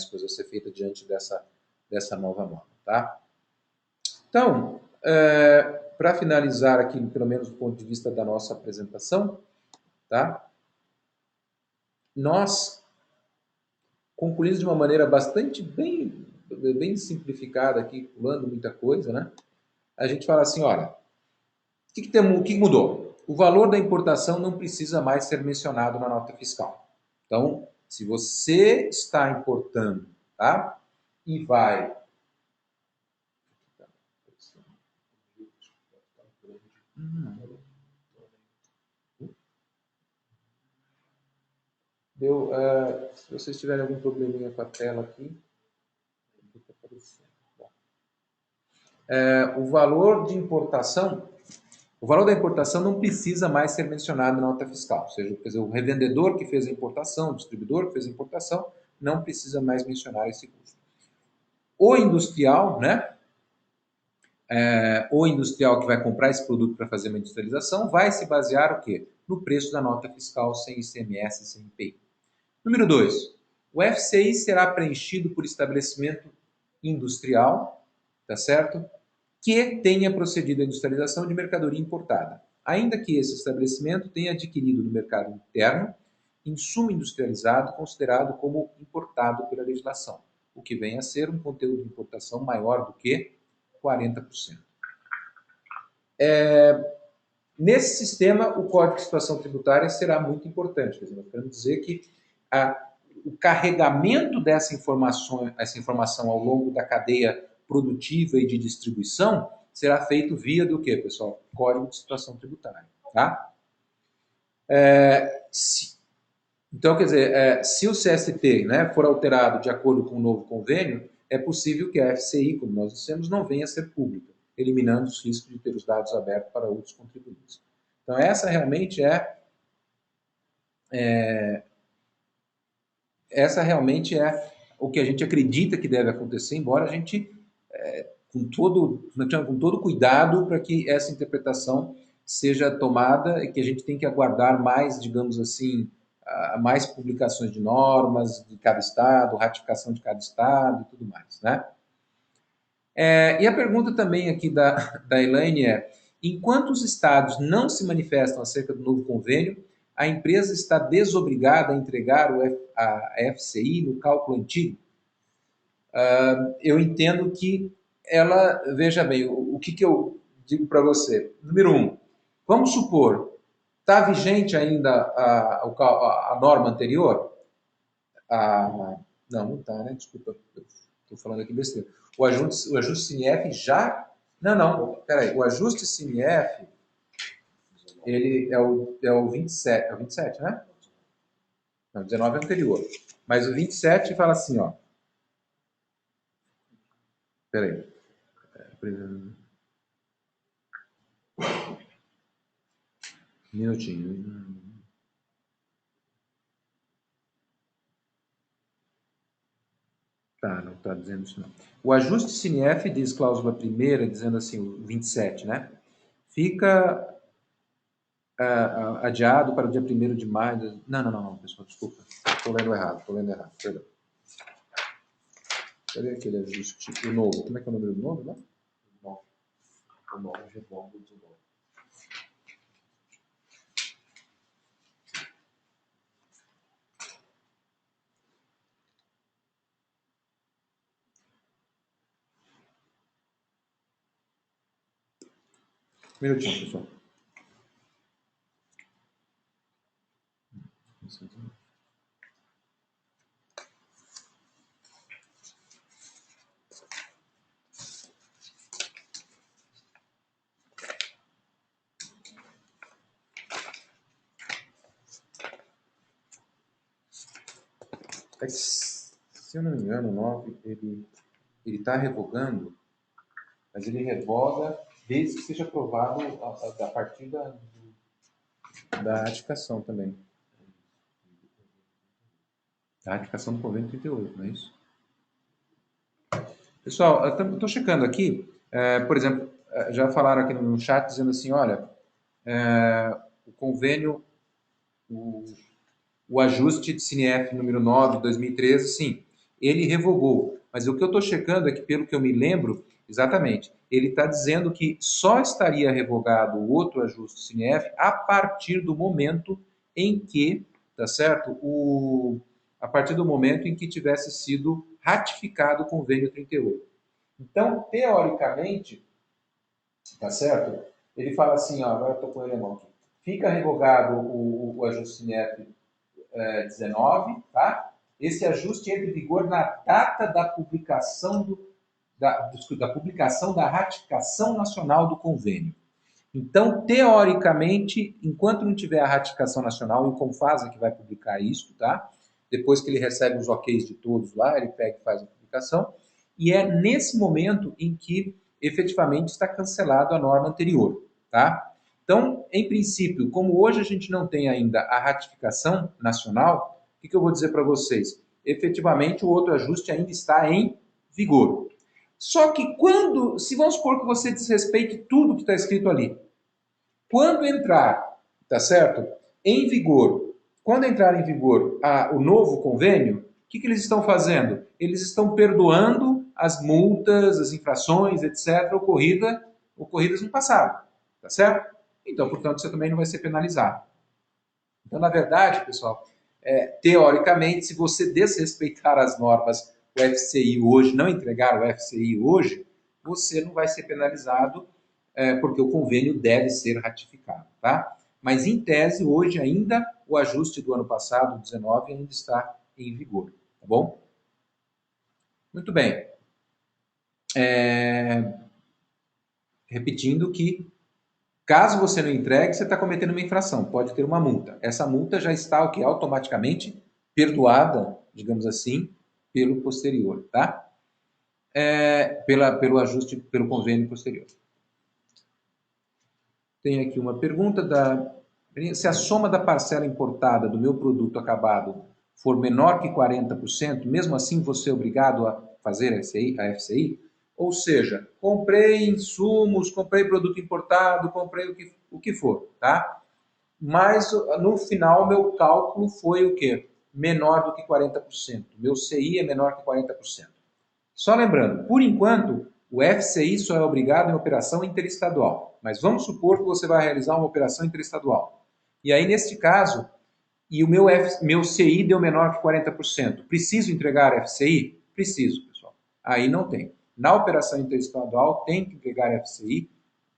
S1: coisa a ser feita diante dessa nova norma, tá? Então, para finalizar aqui, pelo menos do ponto de vista da nossa apresentação, tá? Nós concluímos de uma maneira bastante bem simplificada aqui, pulando muita coisa, né? A gente fala assim, olha, o que mudou? O valor da importação não precisa mais ser mencionado na nota fiscal. Então, se você está importando, tá? E vai... se vocês tiverem algum probleminha com a tela aqui, o valor de importação, o valor da importação não precisa mais ser mencionado na nota fiscal. Ou seja, quer dizer, o revendedor que fez a importação, o distribuidor que fez a importação, não precisa mais mencionar esse custo. O industrial, né? O industrial que vai comprar esse produto para fazer uma industrialização vai se basear o quê? No preço da nota fiscal sem ICMS e sem IPI. Número 2. O FCI será preenchido por estabelecimento industrial, tá certo? Que tenha procedido à industrialização de mercadoria importada, ainda que esse estabelecimento tenha adquirido no mercado interno insumo industrializado considerado como importado pela legislação, o que vem a ser um conteúdo de importação maior do que 40%. Nesse sistema, o Código de Situação Tributária será muito importante. Quer dizer, nós queremos dizer que o carregamento dessa informação ao longo da cadeia produtiva e de distribuição será feito via do quê, pessoal? Código de Situação Tributária. Tá? Então, quer dizer, se o CST, né, for alterado de acordo com o novo convênio, é possível que a FCI, como nós dissemos, não venha a ser pública, eliminando os riscos de ter os dados abertos para outros contribuintes. Então, essa realmente o que a gente acredita que deve acontecer, embora a gente, com todo cuidado, para que essa interpretação seja tomada e que a gente tem que aguardar mais, digamos assim, mais publicações de normas de cada estado, ratificação de cada estado e tudo mais, né? E a pergunta também aqui da Elaine é: enquanto os estados não se manifestam acerca do novo convênio, a empresa está desobrigada a entregar a FCI no cálculo antigo? Eu entendo que ela, veja bem, o que eu digo para você? Número 1, vamos supor, está vigente ainda a norma anterior? Não está, né? Desculpa, estou falando aqui besteira. O ajuste CINEF já... Não, peraí. O ajuste CINEF, ele é o 27, é o 27, né? Não, 19 é anterior. Mas o 27 fala assim, ó. Peraí. Minutinho. Tá, não está dizendo isso não. O ajuste CINEF diz cláusula primeira, dizendo assim, o 27, né? Fica adiado para o dia 1º de maio. Não, pessoal, desculpa. Estou lendo errado, perdão. Cadê aquele ajuste? O novo. Como é que é o número do novo, né? O novo, revolve de novo. Um minutinho, pessoal. Se eu não me engano, o 9, ele está revogando, mas ele revoga desde que seja aprovado a partir da ratificação também. Da ratificação do convênio 38, não é isso? Pessoal, eu estou checando aqui, por exemplo, já falaram aqui no chat dizendo assim, olha, o convênio, o ajuste de CINEF número 9 de 2013, sim, ele revogou. Mas o que eu estou checando é que, pelo que eu me lembro, exatamente, ele está dizendo que só estaria revogado o outro ajuste de CINEF a partir do momento em que, tá certo? A partir do momento em que tivesse sido ratificado o convênio 38. Então, teoricamente, tá certo? Ele fala assim, ó, agora eu estou com ele na mão aqui. Fica revogado o ajuste CINEF 19, tá? Esse ajuste entra em vigor na data da publicação da publicação da ratificação nacional do convênio. Então, teoricamente, enquanto não tiver a ratificação nacional, e o Confasa que vai publicar isso, tá? Depois que ele recebe os OKs de todos lá, ele pega e faz a publicação, e é nesse momento em que efetivamente está cancelado a norma anterior, tá? Então, em princípio, como hoje a gente não tem ainda a ratificação nacional, o que eu vou dizer para vocês? Efetivamente, o outro ajuste ainda está em vigor. Só que quando, se vamos supor que você desrespeite tudo que está escrito ali, quando entrar, tá certo? Em vigor, quando entrar em vigor o novo convênio, o que eles estão fazendo? Eles estão perdoando as multas, as infrações, etc., ocorridas no passado, tá certo? Então, portanto, você também não vai ser penalizado. Então, na verdade, pessoal, teoricamente, se você desrespeitar as normas do FCI hoje, não entregar o FCI hoje, você não vai ser penalizado porque o convênio deve ser ratificado, tá? Mas, em tese, hoje ainda o ajuste do ano passado, 19, ainda está em vigor, tá bom? Muito bem. Repetindo que, caso você não entregue, você está cometendo uma infração, pode ter uma multa. Essa multa já está automaticamente perdoada, digamos assim, pelo posterior, tá? Pelo ajuste, pelo convênio posterior. Tem aqui uma pergunta se a soma da parcela importada do meu produto acabado for menor que 40%, mesmo assim você é obrigado a fazer a FCI? Ou seja, comprei insumos, comprei produto importado, comprei o que for, tá? Mas no final meu cálculo foi o quê? Menor do que 40%. Meu CI é menor que 40%. Só lembrando, por enquanto, o FCI só é obrigado em operação interestadual. Mas vamos supor que você vai realizar uma operação interestadual. E aí, neste caso, e o meu CI deu menor que 40%. Preciso entregar FCI? Preciso, pessoal. Aí não tem. Na operação interestadual, tem que entregar FCI,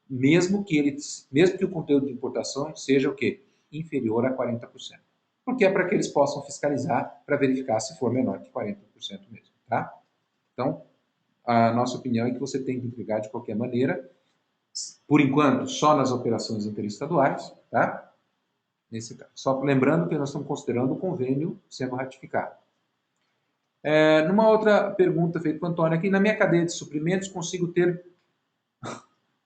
S1: mesmo que o conteúdo de importação seja o quê? Inferior a 40%. Porque é para que eles possam fiscalizar para verificar se for menor que 40% mesmo, tá? Então, a nossa opinião é que você tem que entregar de qualquer maneira, por enquanto, só nas operações interestaduais, tá? Nesse caso. Só lembrando que nós estamos considerando o convênio sendo ratificado. Numa outra pergunta feita por Antônio aqui, na minha cadeia de suprimentos consigo ter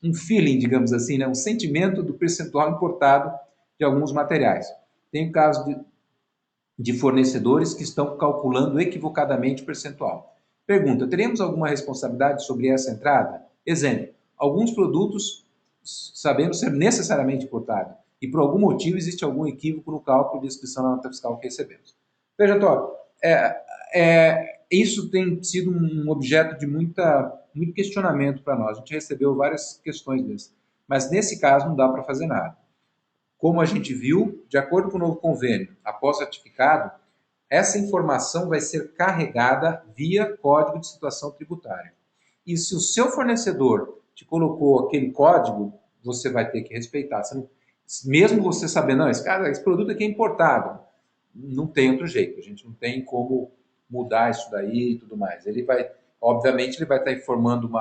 S1: um feeling, digamos assim, né? Um sentimento do percentual importado de alguns materiais. Tem o caso de fornecedores que estão calculando equivocadamente o percentual. Pergunta, teremos alguma responsabilidade sobre essa entrada? Exemplo, alguns produtos sabendo ser necessariamente importados e por algum motivo existe algum equívoco no cálculo de inscrição na nota fiscal que recebemos. Veja, Antônio, isso tem sido um objeto de muito questionamento para nós. A gente recebeu várias questões dessas. Mas nesse caso não dá para fazer nada. Como a gente viu, de acordo com o novo convênio, após ratificado, essa informação vai ser carregada via Código de Situação Tributária. E se o seu fornecedor te colocou aquele código, você vai ter que respeitar. Mesmo você sabendo, não, esse produto aqui é importado, não tem outro jeito. A gente não tem como mudar isso daí e tudo mais. Obviamente, ele vai estar informando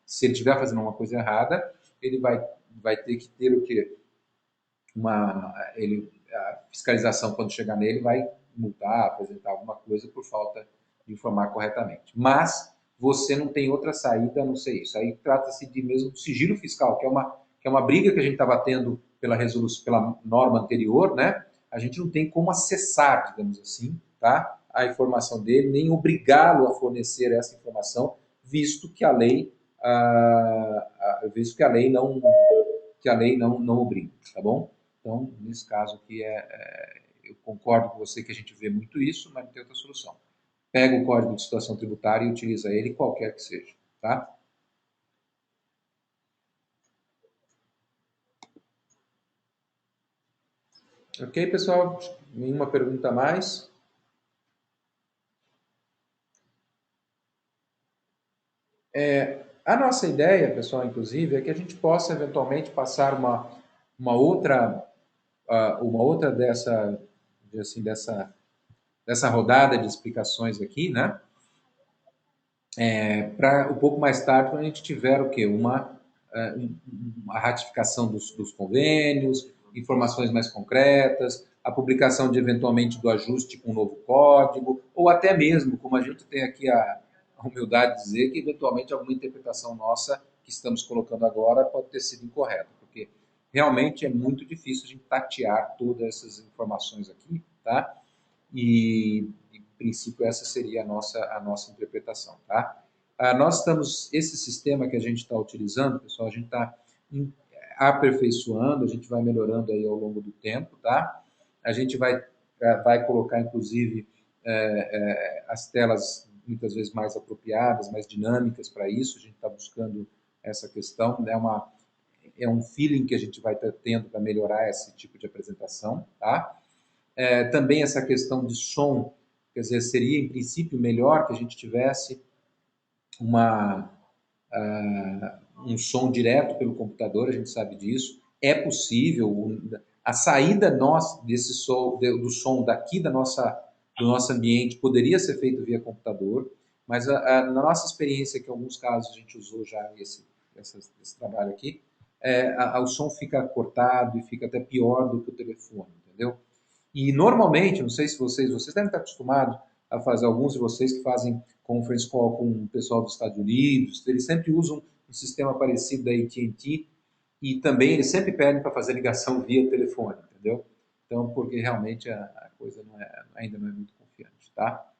S1: se ele estiver fazendo uma coisa errada, ele vai ter que ter o quê? A fiscalização, quando chegar nele, vai multar, apresentar alguma coisa por falta de informar corretamente. Mas você não tem outra saída a não ser isso. Aí trata-se de mesmo sigilo fiscal, que é uma briga que a gente estava tendo pela resolução, pela norma anterior, né? A gente não tem como acessar, digamos assim, tá? A informação dele, nem obrigá-lo a fornecer essa informação, visto que a lei, não obriga, tá bom? Então, nesse caso aqui, eu concordo com você que a gente vê muito isso, mas não tem outra solução. Pega o Código de Situação Tributária e utiliza ele, qualquer que seja, tá? Ok, pessoal? Nenhuma pergunta a mais? A nossa ideia, pessoal, inclusive, é que a gente possa eventualmente passar uma outra, uma outra assim, dessa rodada de explicações aqui, né? Para um pouco mais tarde, quando a gente tiver o quê? Uma ratificação dos convênios, informações mais concretas, a publicação de eventualmente do ajuste com um novo código, ou até mesmo, como a gente tem aqui a humildade de dizer, que eventualmente alguma interpretação nossa que estamos colocando agora pode ter sido incorreta, porque realmente é muito difícil a gente tatear todas essas informações aqui, tá? E, em princípio, essa seria a nossa interpretação, tá? Esse sistema que a gente está utilizando, pessoal, a gente está aperfeiçoando, a gente vai melhorando aí ao longo do tempo, tá? A gente vai colocar, inclusive, as telas muitas vezes mais apropriadas, mais dinâmicas para isso, a gente está buscando essa questão, né? É um feeling que a gente vai tendo para melhorar esse tipo de apresentação, tá? Também essa questão de som, quer dizer, seria em princípio melhor que a gente tivesse uma, um som direto pelo computador, a gente sabe disso. É possível, a saída desse som, do som daqui do nosso ambiente poderia ser feito via computador, mas na nossa experiência, que em alguns casos a gente usou já esse trabalho aqui, o som fica cortado e fica até pior do que o telefone, entendeu? E normalmente, não sei se vocês devem estar acostumados a fazer, alguns de vocês que fazem conference call com o pessoal dos Estados Unidos, eles sempre usam um sistema parecido da AT&T e também eles sempre pedem para fazer ligação via telefone, entendeu? Então, porque realmente a coisa ainda não é muito confiante, tá?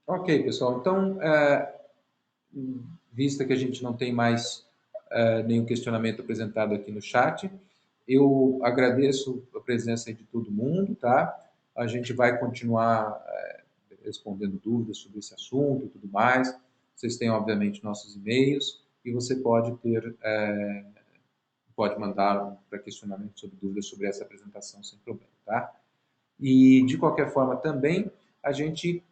S1: Ok, pessoal. Então, vista que a gente não tem mais nenhum questionamento apresentado aqui no chat, eu agradeço a presença de todo mundo, tá? A gente vai continuar respondendo dúvidas sobre esse assunto e tudo mais. Vocês têm, obviamente, nossos e-mails e você pode mandar para questionamento sobre dúvidas sobre essa apresentação sem problema, tá? E, de qualquer forma, também a gente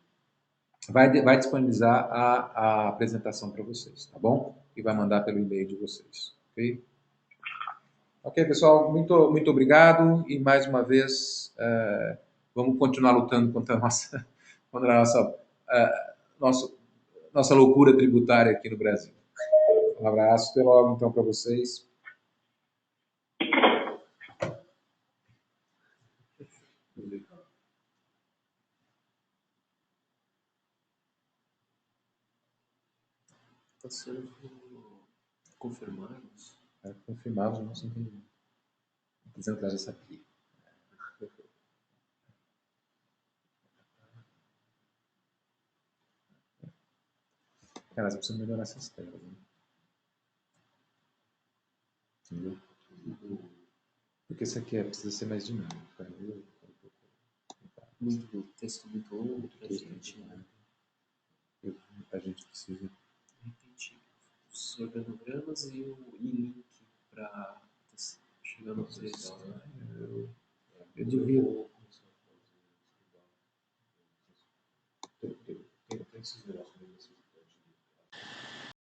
S1: vai disponibilizar a apresentação para vocês, tá bom? E vai mandar pelo e-mail de vocês, ok? Ok, pessoal, muito, muito obrigado e mais uma vez vamos continuar lutando contra a nossa, nossa loucura tributária aqui no Brasil. Um abraço, até logo então para vocês.
S3: Está sendo confirmados.
S1: Confirmados, eu não sei entender. Dizendo que ela já sabia. Cara, você precisa melhorar essas telas, né? Entendeu? Porque isso aqui precisa ser mais dinâmico, cara.
S3: Muito texto muito longo para a gente, né?
S1: A gente precisa.
S3: Repetir os organogramas e o link para chegar no texto.
S1: Eu devia. Tem esses negócios